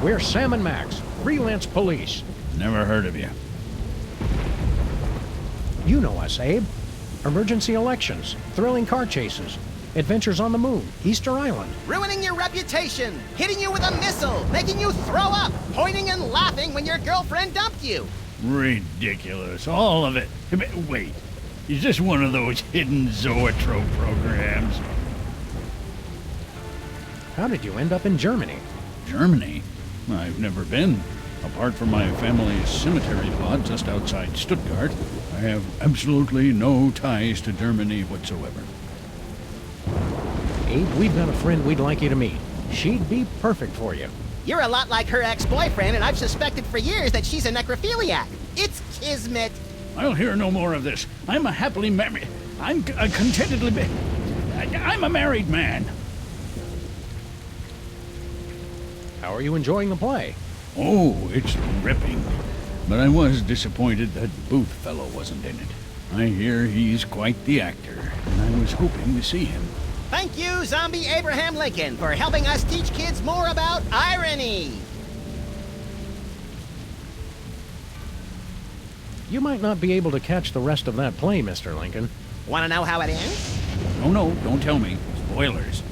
We're Sam and Max, Freelance Police. Never heard of you. You know us, Abe. Emergency elections, thrilling car chases, adventures on the moon, Easter Island. Ruining your reputation, hitting you with a missile, making you throw up, pointing and laughing when your girlfriend dumped you. Ridiculous. All of it. Wait. Is this one of those hidden zoetrope programs? How did you end up in Germany? Germany? I've never been. Apart from my family's cemetery plot just outside Stuttgart, I have absolutely no ties to Germany whatsoever. Abe, we've got a friend we'd like you to meet. She'd be perfect for you. You're a lot like her ex-boyfriend, and I've suspected for years that she's a necrophiliac. It's kismet. I'll hear no more of this. I'm a happily married... I'm contentedly... I'm a married man. How are you enjoying the play? Oh, it's ripping. But I was disappointed that Booth fellow wasn't in it. I hear he's quite the actor, and I was hoping to see him. Thank you, Zombie Abraham Lincoln, for helping us teach kids more about irony. You might not be able to catch the rest of that play, Mr. Lincoln. Want to know how it ends? No, don't tell me. Spoilers.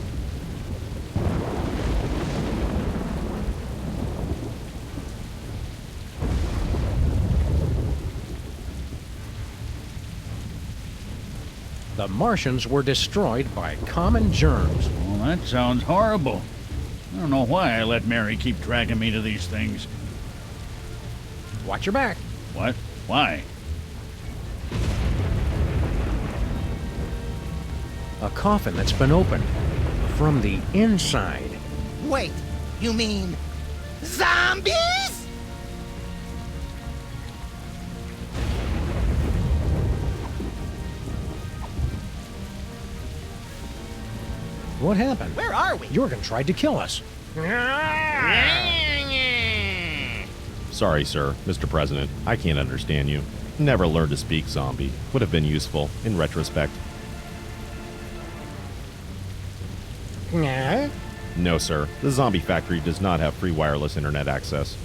The Martians were destroyed by common germs. Well, that sounds horrible. I don't know why I let Mary keep dragging me to these things. Watch your back. What? Why? A coffin that's been opened from the inside. Wait, you mean zombies? What happened? Where are we? Jorgen tried to kill us. Sorry, sir, Mr. President. I can't understand you. Never learned to speak zombie. Would have been useful, in retrospect. Nah. No, sir. The zombie factory does not have free wireless internet access.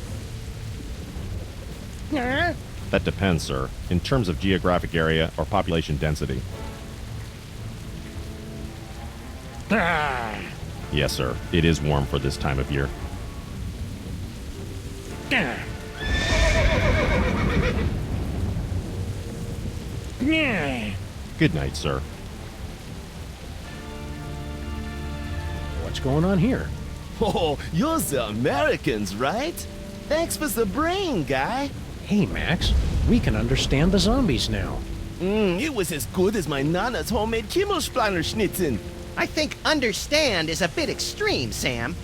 That depends, sir, in terms of geographic area or population density. Yes, sir. It is warm for this time of year. Good night, sir. What's going on here? Oh, you're the Americans, right? Thanks for the brain, guy. Hey, Max, we can understand the zombies now. It was as good as my Nana's homemade Kimmelsplaner-schnitzen. I think understand is a bit extreme, Sam.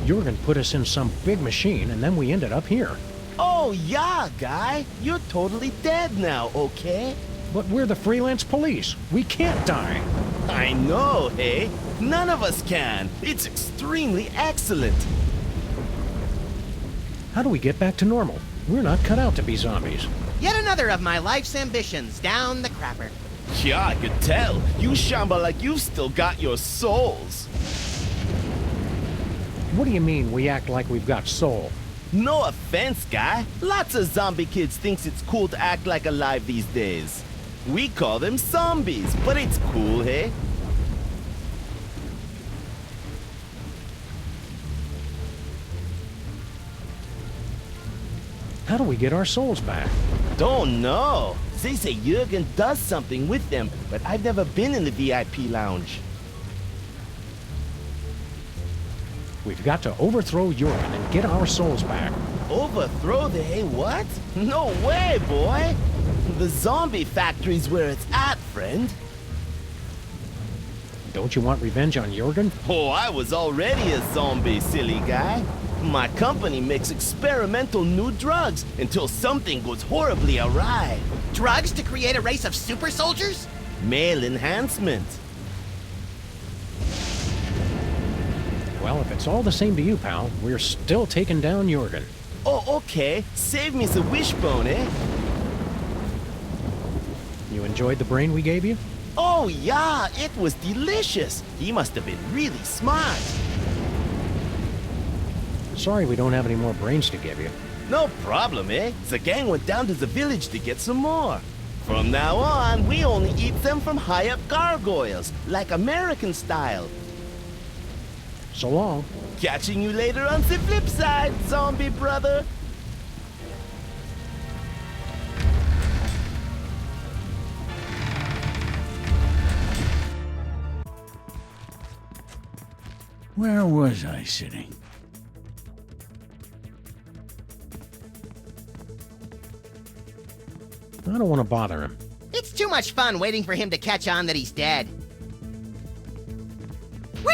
Jurgen put us in some big machine, and then we ended up here. Oh, yeah, guy. You're totally dead now, okay? But we're the Freelance Police. We can't die. I know, hey? None of us can. It's extremely excellent. How do we get back to normal? We're not cut out to be zombies. Yet another of my life's ambitions down the crapper. Yeah, I could tell. You shamba like you've still got your souls. What do you mean we act like we've got soul? No offense, guy. Lots of zombie kids thinks it's cool to act like alive these days. We call them zombies, but it's cool, hey? How do we get our souls back? Don't know. They say Jurgen does something with them, but I've never been in the VIP lounge. We've got to overthrow Jurgen and get our souls back. Overthrow the hey what? No way, boy! The zombie factory's where it's at, friend. Don't you want revenge on Jurgen? Oh, I was already a zombie, silly guy. My company makes experimental new drugs until something goes horribly awry. Drugs to create a race of super soldiers? Male enhancement. Well, if it's all the same to you, pal, we're still taking down Jurgen. Oh, okay. Save me the wishbone, eh? You enjoyed the brain we gave you? Oh, yeah, it was delicious. He must have been really smart. Sorry we don't have any more brains to give you. No problem, eh? The gang went down to the village to get some more. From now on, we only eat them from high-up gargoyles, like American style. So long. Catching you later on the flip side, zombie brother. Where was I sitting? I don't want to bother him. It's too much fun waiting for him to catch on that he's dead. Whee!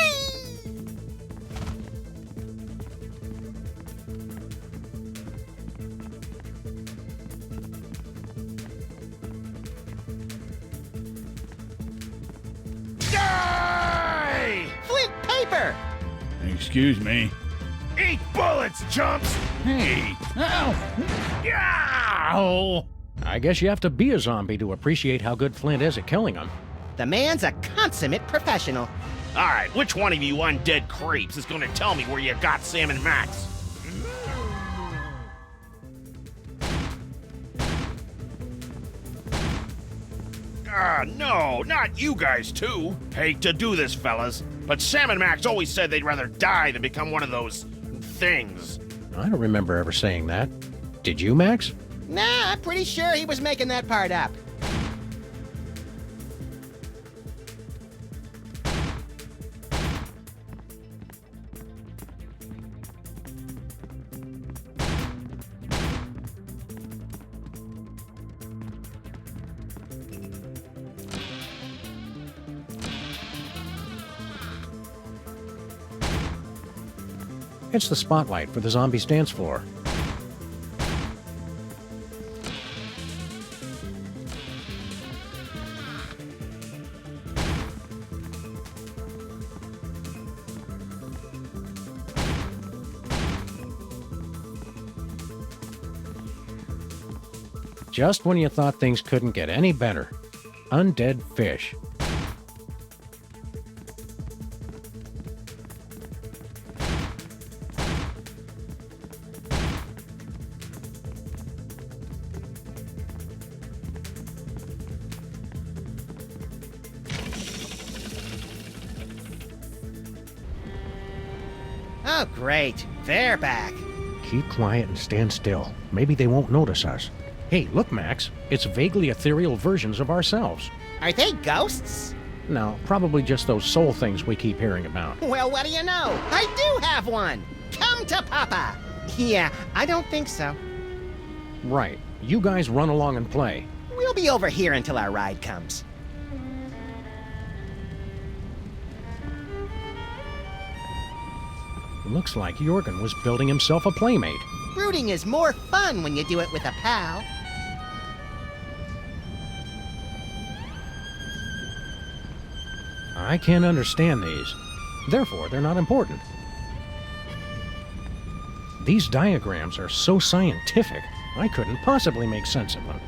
Die! Flint paper! Excuse me. Eat bullets, chumps! Hey! Ow! Ow! I guess you have to be a zombie to appreciate how good Flint is at killing them. The man's a consummate professional. All right, which one of you undead creeps is gonna tell me where you got Sam and Max? No, not you guys too. Hate to do this, fellas, but Sam and Max always said they'd rather die than become one of those things. I don't remember ever saying that. Did you, Max? Nah, I'm pretty sure he was making that part up. It's the spotlight for the zombies' dance floor. Just when you thought things couldn't get any better. Undead fish. Oh, great. They're back. Keep quiet and stand still. Maybe they won't notice us. Hey, look, Max. It's vaguely ethereal versions of ourselves. Are they ghosts? No, probably just those soul things we keep hearing about. Well, what do you know? I do have one. Come to Papa. Yeah, I don't think so. Right. You guys run along and play. We'll be over here until our ride comes. Looks like Jorgen was building himself a playmate. Rooting is more fun when you do it with a pal. I can't understand these. Therefore, they're not important. These diagrams are so scientific, I couldn't possibly make sense of them.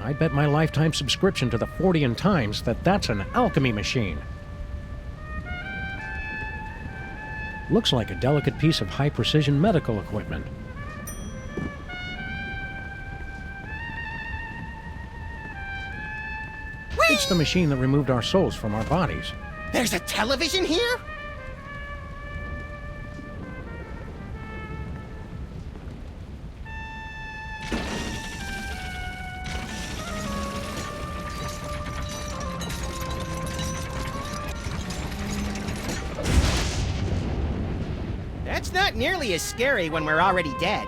I bet my lifetime subscription to the Fortean Times that that's an alchemy machine. Looks like a delicate piece of high-precision medical equipment. It's the machine that removed our souls from our bodies. There's a television here? That's not nearly as scary when we're already dead.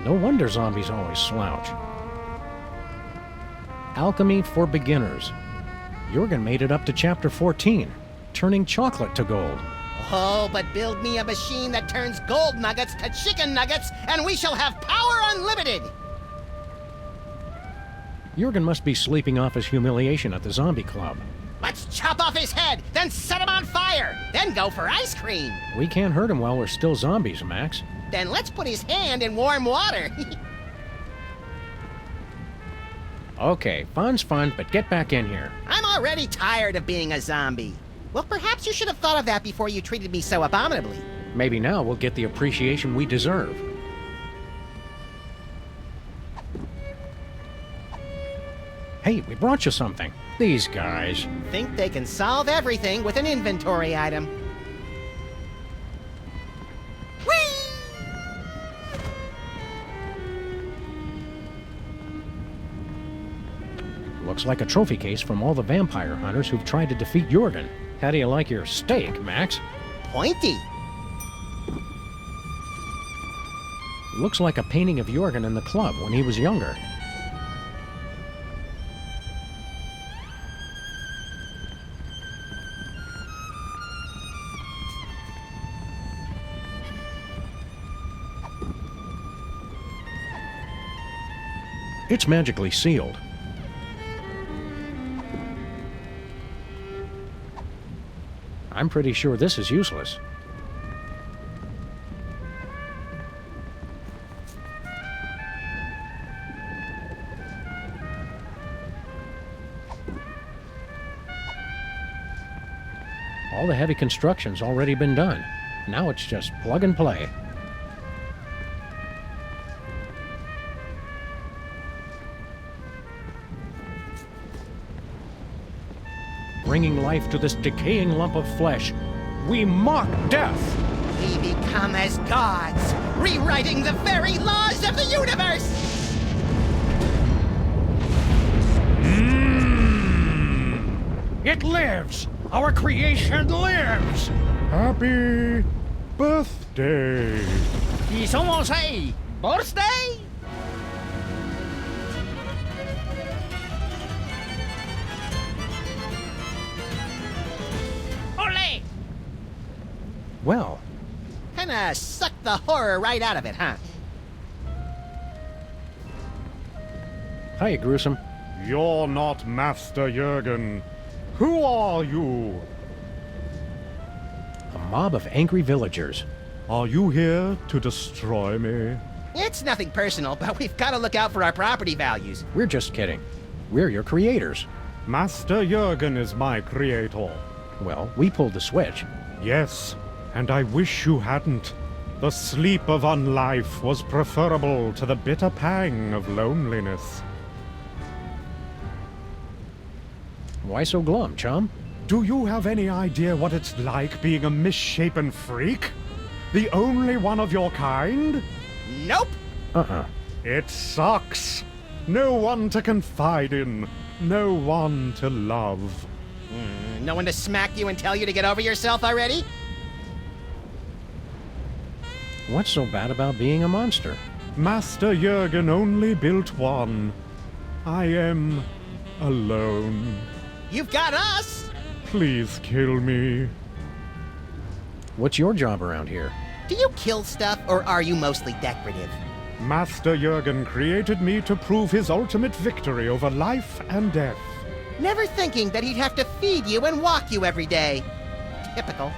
No wonder zombies always slouch. Alchemy for beginners. Jorgen made it up to chapter 14, turning chocolate to gold. Oh, but build me a machine that turns gold nuggets to chicken nuggets, and we shall have power unlimited! Jorgen must be sleeping off his humiliation at the zombie club. Let's chop off his head, then set him on fire, then go for ice cream. We can't hurt him while we're still zombies, Max. Then let's put his hand in warm water. Okay, fun's fun, but get back in here. I'm already tired of being a zombie. Well, perhaps you should have thought of that before you treated me so abominably. Maybe now we'll get the appreciation we deserve. Hey, we brought you something. These guys. Think they can solve everything with an inventory item. Looks like a trophy case from all the vampire hunters who've tried to defeat Jorgen. How do you like your steak, Max? Pointy. Looks like a painting of Jorgen in the club when he was younger. It's magically sealed. I'm pretty sure this is useless. All the heavy construction's already been done. Now it's just plug and play. Bringing life to this decaying lump of flesh, we mock death! We become as gods, rewriting the very laws of the universe! It lives! Our creation lives! Happy birthday! ¿Y somos a birthday? Ole! Well, Kinda sucked the horror right out of it, huh? hiya, Gruesome. You're not Master Jorgen. Who are you? A mob of angry villagers. Are you here to destroy me? It's nothing personal, but we've got to look out for our property values. We're just kidding. We're your creators. Master Jorgen is my creator. Well, we pulled the switch. Yes, and I wish you hadn't. The sleep of unlife was preferable to the bitter pang of loneliness. Why so glum, chum? Do you have any idea what it's like being a misshapen freak? The only one of your kind? Nope. It sucks. No one to confide in. No one to love. No one to smack you and tell you to get over yourself already? What's so bad about being a monster? Master Jurgen only built one. I am alone. You've got us! Please kill me. What's your job around here? Do you kill stuff, or are you mostly decorative? Master Jurgen created me to prove his ultimate victory over life and death. Never thinking that he'd have to feed you and walk you every day. Typical.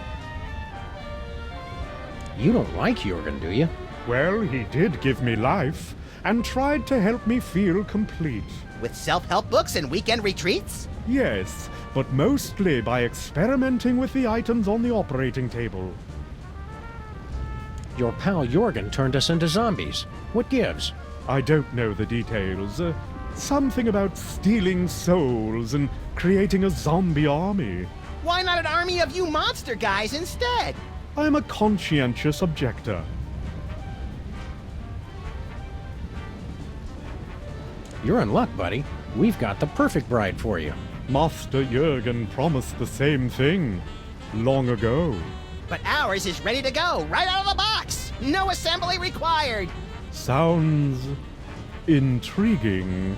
You don't like Jurgen, do you? Well, he did give me life, and tried to help me feel complete. With self-help books and weekend retreats? Yes, but mostly by experimenting with the items on the operating table. Your pal Jurgen turned us into zombies. What gives? I don't know the details. Something about stealing souls and creating a zombie army. Why not an army of you monster guys instead? I'm a conscientious objector. You're in luck, buddy. We've got the perfect bride for you. Master Jurgen promised the same thing long ago. But ours is ready to go, right out of the box! No assembly required! Sounds intriguing.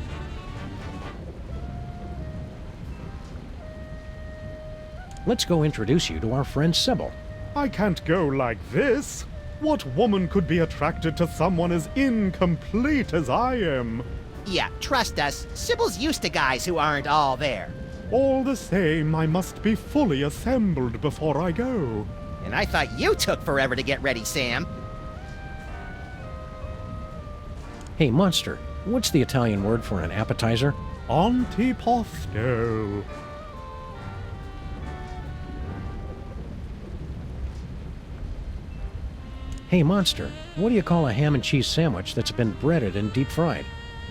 Let's go introduce you to our friend Sybil. I can't go like this. What woman could be attracted to someone as incomplete as I am? Yeah, trust us, Sybil's used to guys who aren't all there. All the same, I must be fully assembled before I go. And I thought you took forever to get ready, Sam. Hey, monster, what's the Italian word for an appetizer? Antipasto. Hey, monster, what do you call a ham and cheese sandwich that's been breaded and deep fried?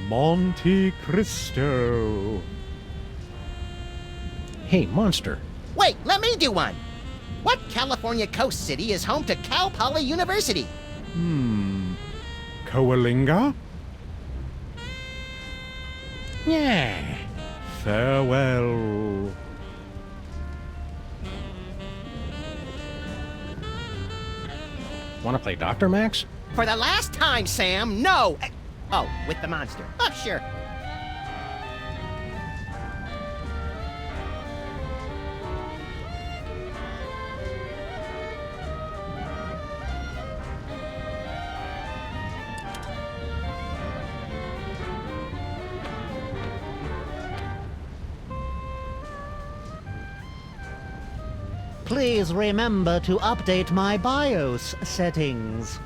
Monte Cristo. Hey, monster. Wait, let me do one! What California coast city is home to Cal Poly University? Coalinga? Yeah. Farewell. Want to play Dr. Max? For the last time, Sam, no! Oh, with the monster. Oh, sure. Please remember to update my BIOS settings.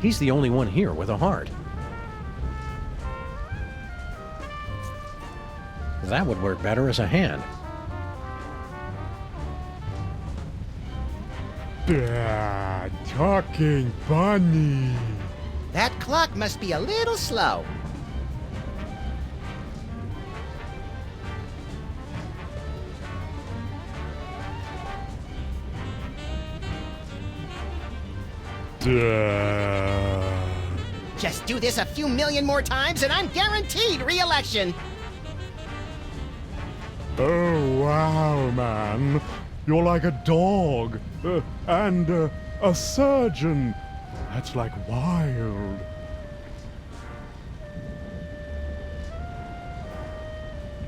He's the only one here with a heart. That would work better as a hand. Talking bunny. That clock must be a little slow. Just do this a few million more times and I'm guaranteed re-election. Oh, wow, man. You're like a dog. And a surgeon. That's like wild.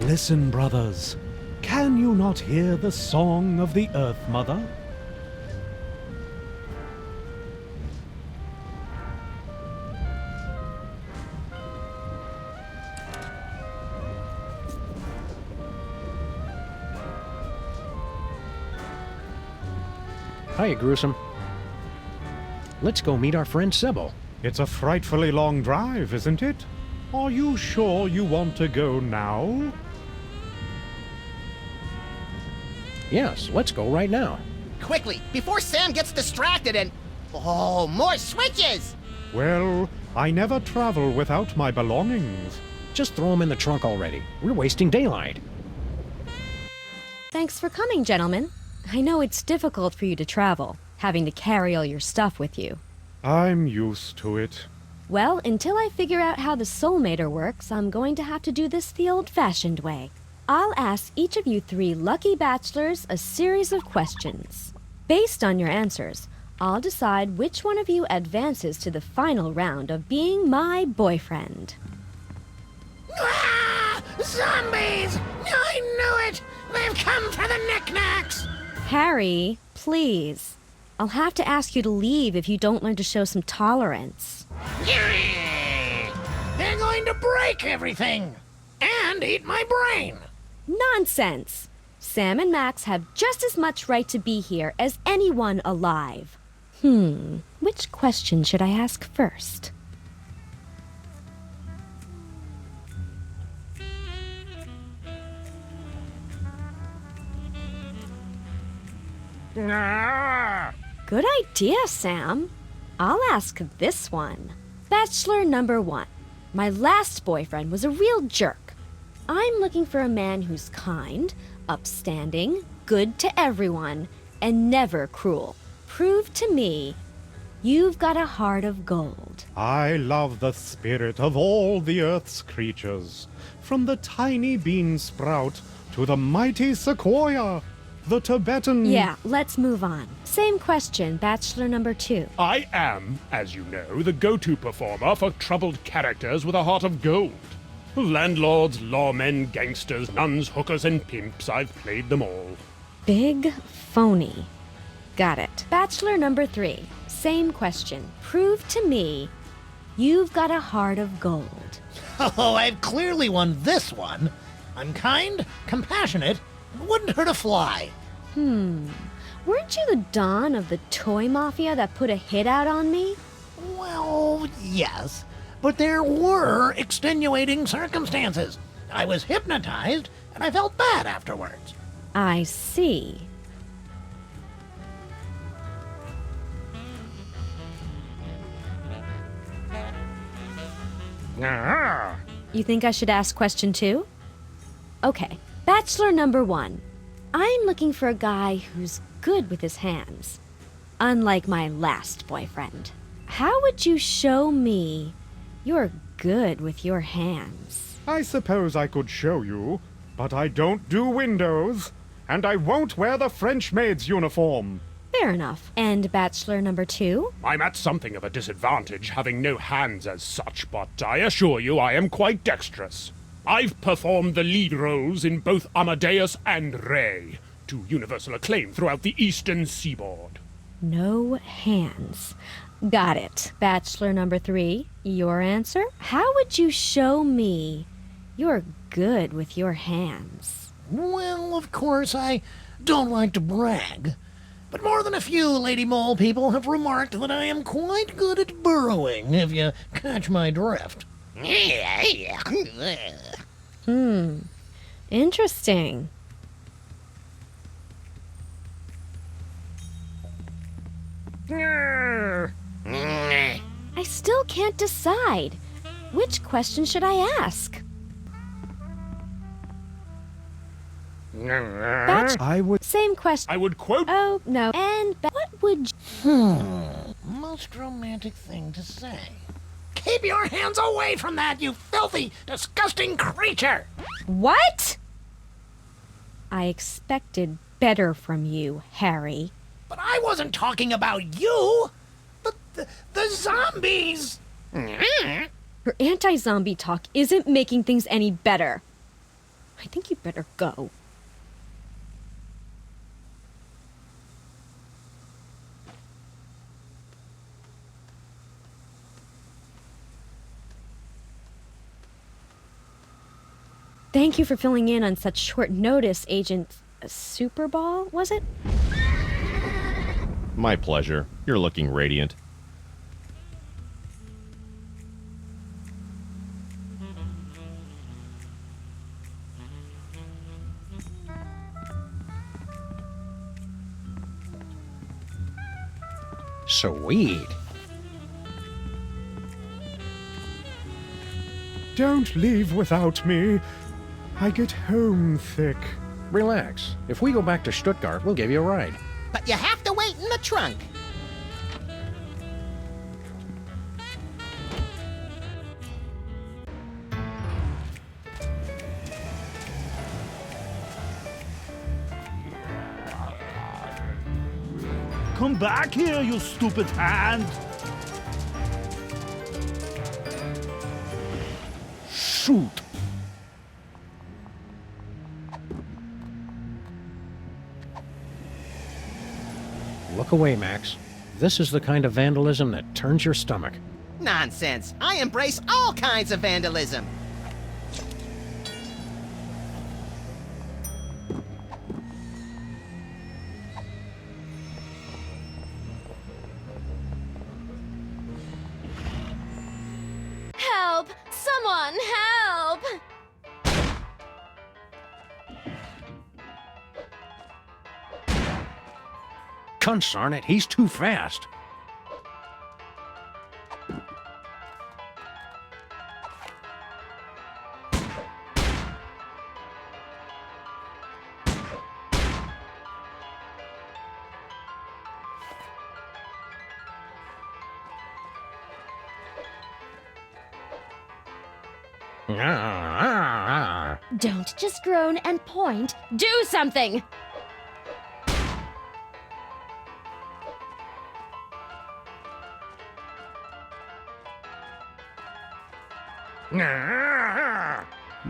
Listen, brothers. Can you not hear the song of the Earth Mother? Hiya, Gruesome. Let's go meet our friend Sybil. It's a frightfully long drive, isn't it? Are you sure you want to go now? Yes, let's go right now. Quickly, before Sam gets distracted and... Oh, more switches! Well, I never travel without my belongings. Just throw them in the trunk already. We're wasting daylight. Thanks for coming, gentlemen. I know it's difficult for you to travel, having to carry all your stuff with you. I'm used to it. Well, until I figure out how the soulmater works, I'm going to have to do this the old-fashioned way. I'll ask each of you 3 lucky bachelors a series of questions. Based on your answers, I'll decide which one of you advances to the final round of being my boyfriend. Ah! Zombies! I knew it! They've come for the knickknacks! Harry, please. I'll have to ask you to leave if you don't learn to show some tolerance. They're going to break everything! And eat my brain! Nonsense! Sam and Max have just as much right to be here as anyone alive. Which question should I ask first? Good idea, Sam. I'll ask this one. Bachelor number 1. My last boyfriend was a real jerk. I'm looking for a man who's kind, upstanding, good to everyone, and never cruel. Prove to me you've got a heart of gold. I love the spirit of all the earth's creatures, from the tiny bean sprout to the mighty sequoia, the Tibetan... Yeah, let's move on. Same question, bachelor number 2. I am, as you know, the go-to performer for troubled characters with a heart of gold. Landlords, lawmen, gangsters, nuns, hookers, and pimps, I've played them all. Big phony. Got it. Bachelor number 3. Same question. Prove to me you've got a heart of gold. Oh, I've clearly won this one. I'm kind, compassionate, and wouldn't hurt a fly. Weren't you the Don of the toy mafia that put a hit out on me? Well, yes, but there were extenuating circumstances. I was hypnotized, and I felt bad afterwards. I see. You think I should ask question 2? Okay. Bachelor number 1. I'm looking for a guy who's good with his hands. Unlike my last boyfriend. How would you show me you're good with your hands? I suppose I could show you, but I don't do windows, and I won't wear the French maid's uniform. Fair enough. And bachelor number 2? I'm at something of a disadvantage, having no hands as such, but I assure you I am quite dexterous. I've performed the lead roles in both Amadeus and Ray, to universal acclaim throughout the eastern seaboard. No hands. Got it. Bachelor number 3, your answer? How would you show me you're good with your hands? Well, of course, I don't like to brag, but more than a few Lady Mole people have remarked that I am quite good at burrowing, if you catch my drift. Interesting. I still can't decide. Which question should I ask? I would... Same question. I would quote... Oh, no. And what would you... Most romantic thing to say. Keep your hands away from that, you filthy, disgusting creature! What? I expected better from you, Harry. But I wasn't talking about you! The zombies! Your anti-zombie talk isn't making things any better. I think you'd better go. Thank you for filling in on such short notice, Agent Superball, was it? My pleasure. You're looking radiant. Sweet. Don't leave without me. I get homesick. Relax. If we go back to Stuttgart, we'll give you a ride. But you have to wait in the trunk. Come back here, you stupid hand! Shoot! Look away, Max. This is the kind of vandalism that turns your stomach. Nonsense. I embrace all kinds of vandalism. Help! Someone help! Consarn it, he's too fast. Don't just groan and point. Do something!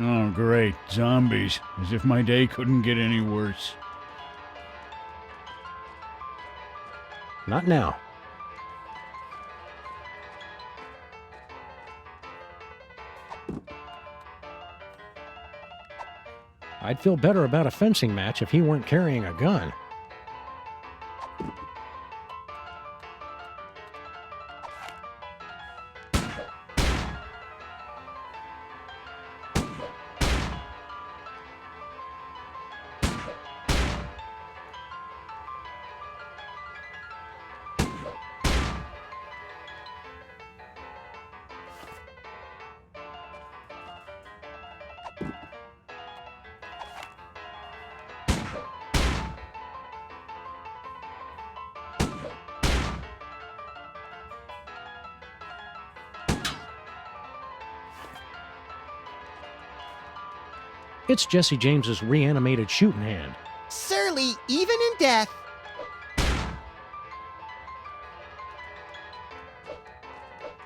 Oh, great. Zombies. As if my day couldn't get any worse. Not now. I'd feel better about a fencing match if he weren't carrying a gun. It's Jesse James's reanimated shooting hand. Surly, even in death.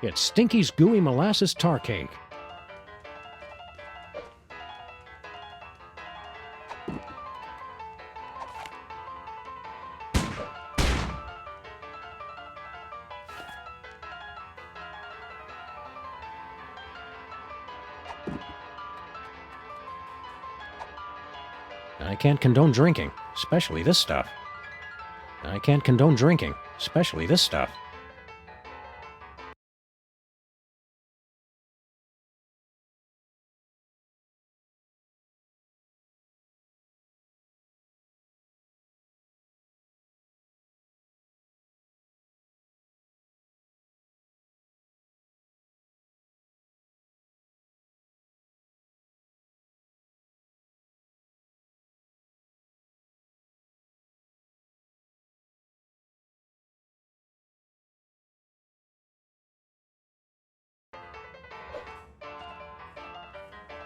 It's Stinky's gooey molasses tar cake. I can't condone drinking, especially this stuff. I can't condone drinking, especially this stuff.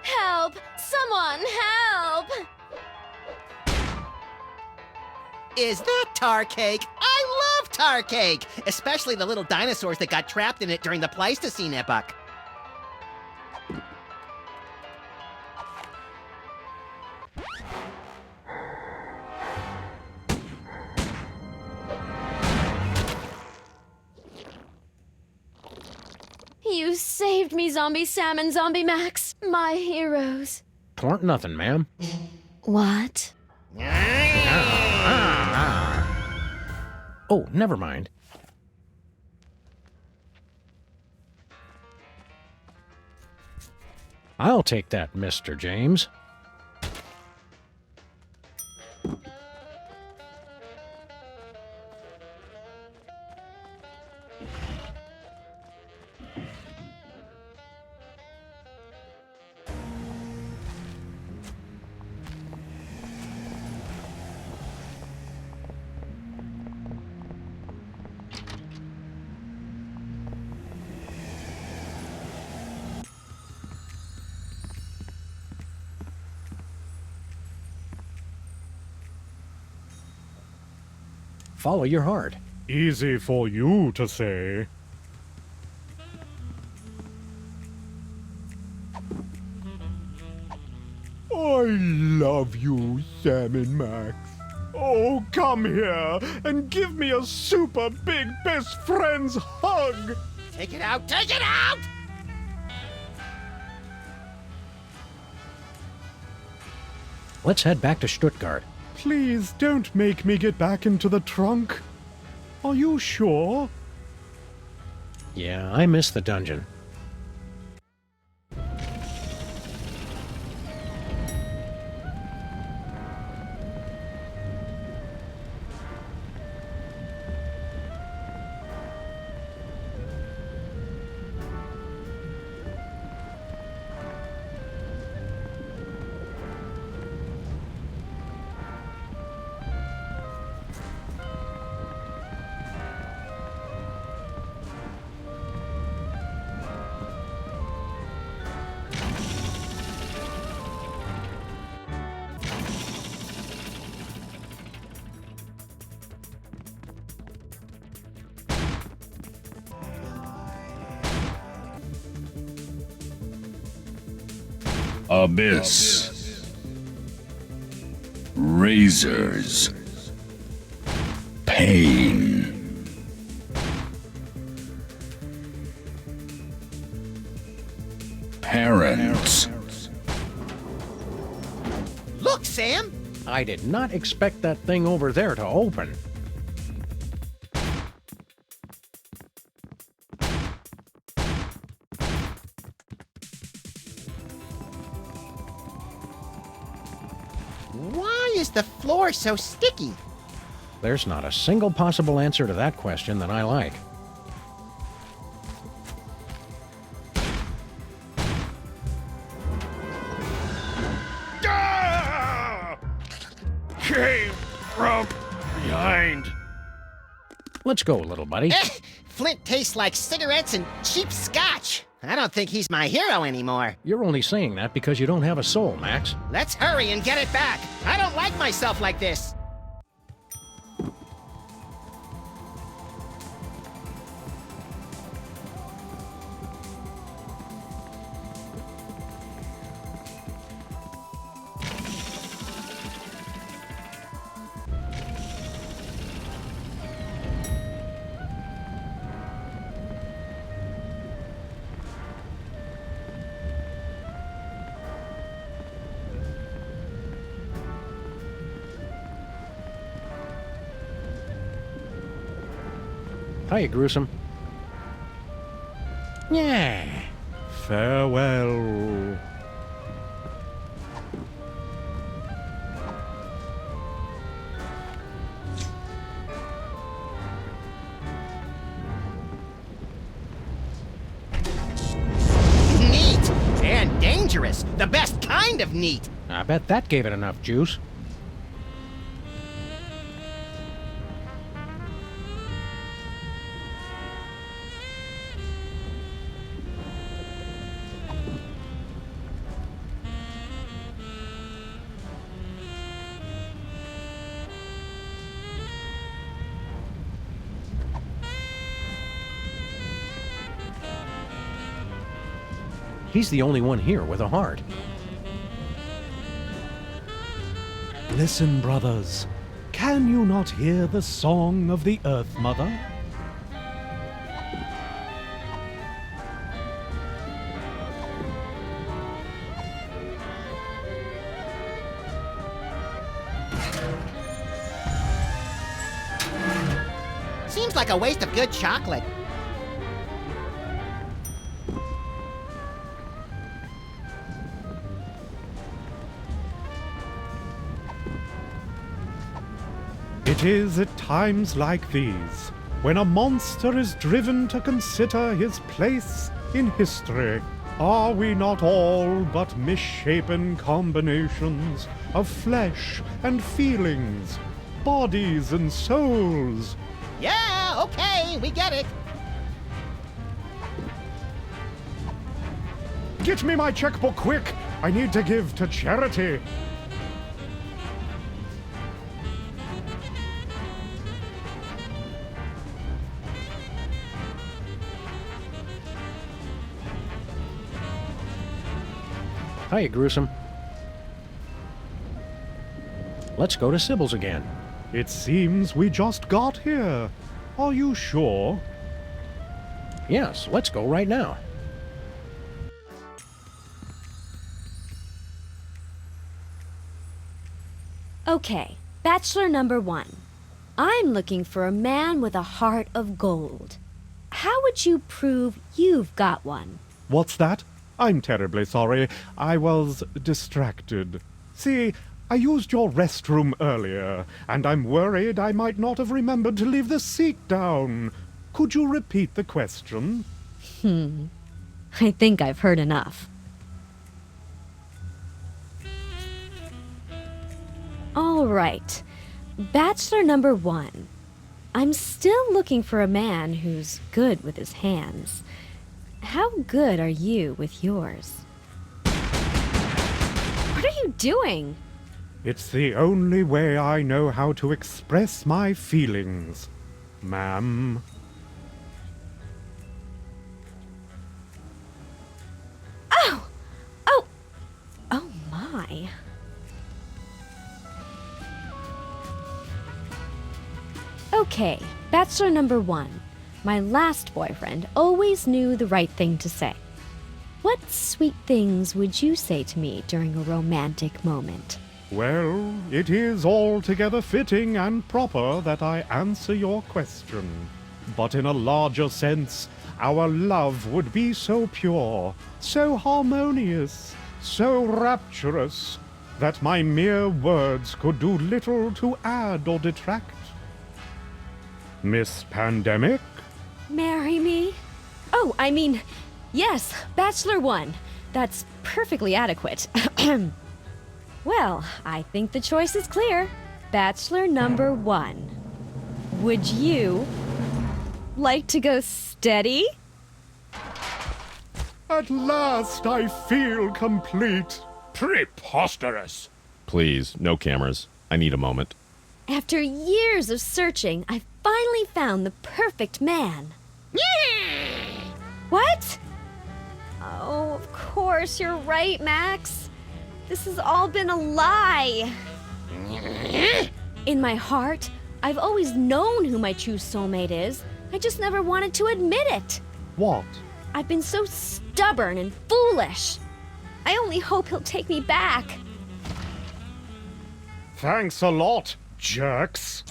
Help! Someone help! Is that tar cake? I love tar cake! Especially the little dinosaurs that got trapped in it during the Pleistocene epoch. You saved me, Zombie Sam and Zombie Max, my heroes. Twarn't nothing, ma'am. What? Oh, never mind. I'll take that, Mr. James. follow your heart. Easy for you to say. I love you, Sam and Max. Oh, come here and give me a super big best friend's hug. Take it out! Take it out! Let's head back to Stuttgart. Please don't make me get back into the trunk. Are you sure? Yeah, I miss the dungeon. Abyss. Razors. Pain. Parents. Look, Sam! I did not expect that thing over there to open. Why is the floor so sticky? There's not a single possible answer to that question that I like. Came from behind. Let's go, little buddy. Flint tastes like cigarettes and cheap scotch. I don't think he's my hero anymore. You're only saying that because you don't have a soul, Max. Let's hurry and get it back. I don't like myself like this. Hiya, Gruesome. Yeah. Farewell. Neat and dangerous. The best kind of neat. I bet that gave it enough juice. He's the only one here with a heart. Listen, brothers. Can you not hear the song of the Earth Mother? Seems like a waste of good chocolate. It is at times like these, when a monster is driven to consider his place in history. Are we not all but misshapen combinations of flesh and feelings, bodies and souls? Yeah, okay, we get it. Get me my checkbook quick! I need to give to charity. Hiya, Gruesome. Let's go to Sybil's again. It seems we just got here. Are you sure? Yes, let's go right now. Okay, Bachelor number 1. I'm looking for a man with a heart of gold. How would you prove you've got one? What's that? I'm terribly sorry. I was distracted. See, I used your restroom earlier, and I'm worried I might not have remembered to leave the seat down. Could you repeat the question? I think I've heard enough. All right, Bachelor number 1. I'm still looking for a man who's good with his hands. How good are you with yours? What are you doing? It's the only way I know how to express my feelings, ma'am. Oh my. Okay, Bachelor number 1. My last boyfriend always knew the right thing to say. What sweet things would you say to me during a romantic moment? Well, it is altogether fitting and proper that I answer your question. But in a larger sense, our love would be so pure, so harmonious, so rapturous, that my mere words could do little to add or detract. Miss Pandemic? Marry me? Oh, I mean, yes, Bachelor 1. That's perfectly adequate. Well, I think the choice is clear. Bachelor number 1. Would you like to go steady? At last I feel complete. Preposterous! Please, no cameras. I need a moment. After years of searching, I finally found the perfect man. What? Oh, of course, you're right, Max. This has all been a lie. In my heart, I've always known who my true soulmate is. I just never wanted to admit it. What? I've been so stubborn and foolish. I only hope he'll take me back. Thanks a lot, jerks.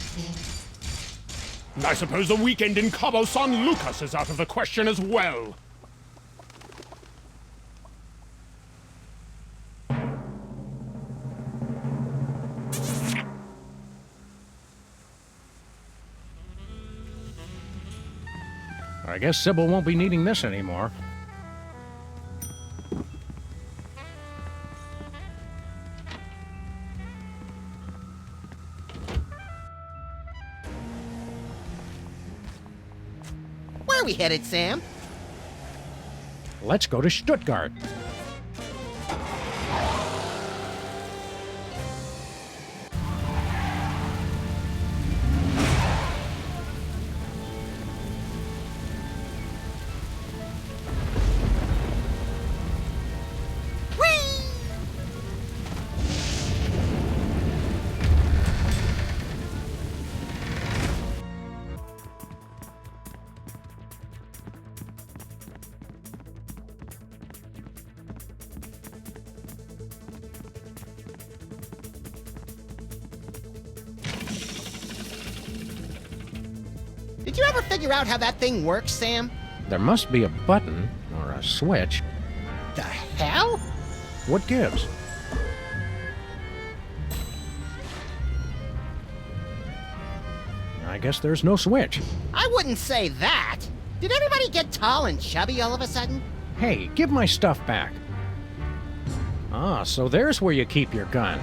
I suppose the weekend in Cabo San Lucas is out of the question as well. I guess Sybil won't be needing this anymore. Where are we headed, Sam? Let's go to Stuttgart. Did you ever figure out how that thing works, Sam? There must be a button or a switch. The hell? What gives? I guess there's no switch. I wouldn't say that. Did everybody get tall and chubby all of a sudden? Hey, give my stuff back. Ah, so there's where you keep your gun.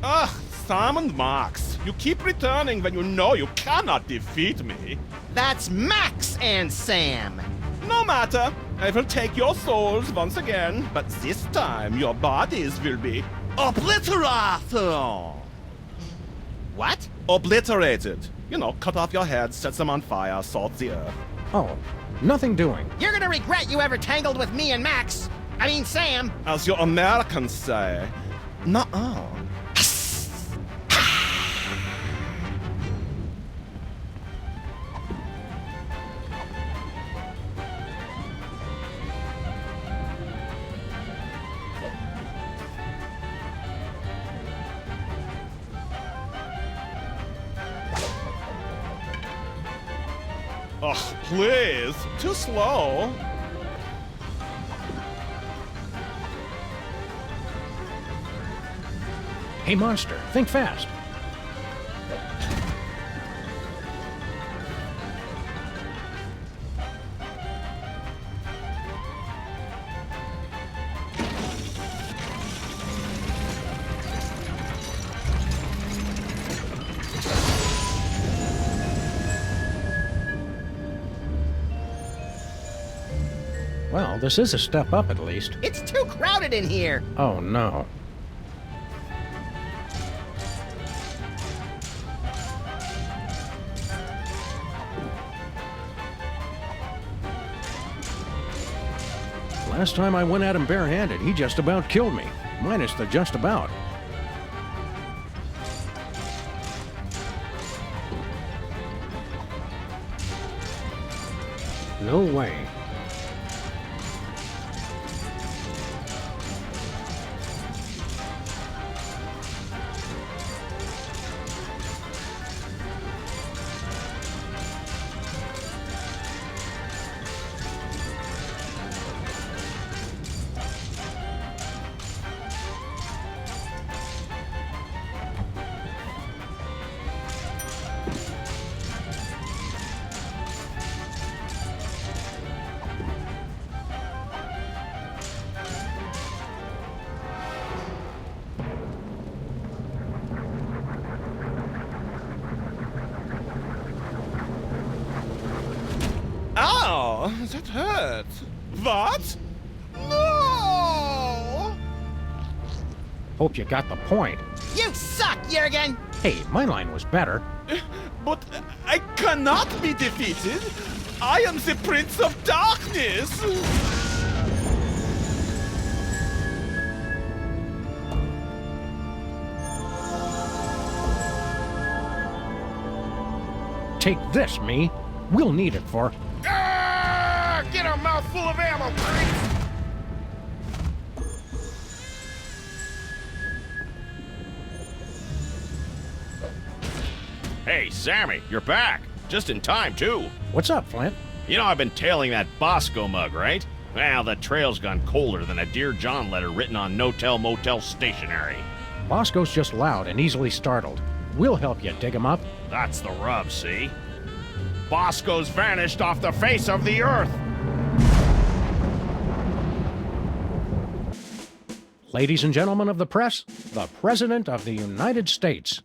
Ah, Sam and Max, you keep returning when you know you cannot defeat me. That's Max and Sam. No matter, I will take your souls once again, but this time your bodies will be obliterated. What? Obliterated. You know, cut off your heads, set them on fire, salt the earth. Oh, Nothing doing. You're gonna regret you ever tangled with me and Max. I mean, Sam. As your Americans say, nuh-uh. Ugh, please. Too slow. Hey, monster, think fast. Well, this is a step up at least. It's too crowded in here. Oh, no. Last time I went at him barehanded, he just about killed me. Minus the just about. No way. Ow, that hurt. What? No! Hope you got the point. You suck, Jurgen. Hey, my line was better. But I cannot be defeated. I am the Prince of Darkness. Take this, me. We'll need it for... Ah, get a mouthful of ammo, Prince! Hey, Sammy, you're back. Just in time, too. What's up, Flint? You know I've been tailing that Bosco mug, right? Well, the trail's gone colder than a Dear John letter written on no-tell motel stationery. Bosco's just loud and easily startled. We'll help you dig him up. That's the rub, see? Bosco's vanished off the face of the earth! Ladies and gentlemen of the press, the President of the United States.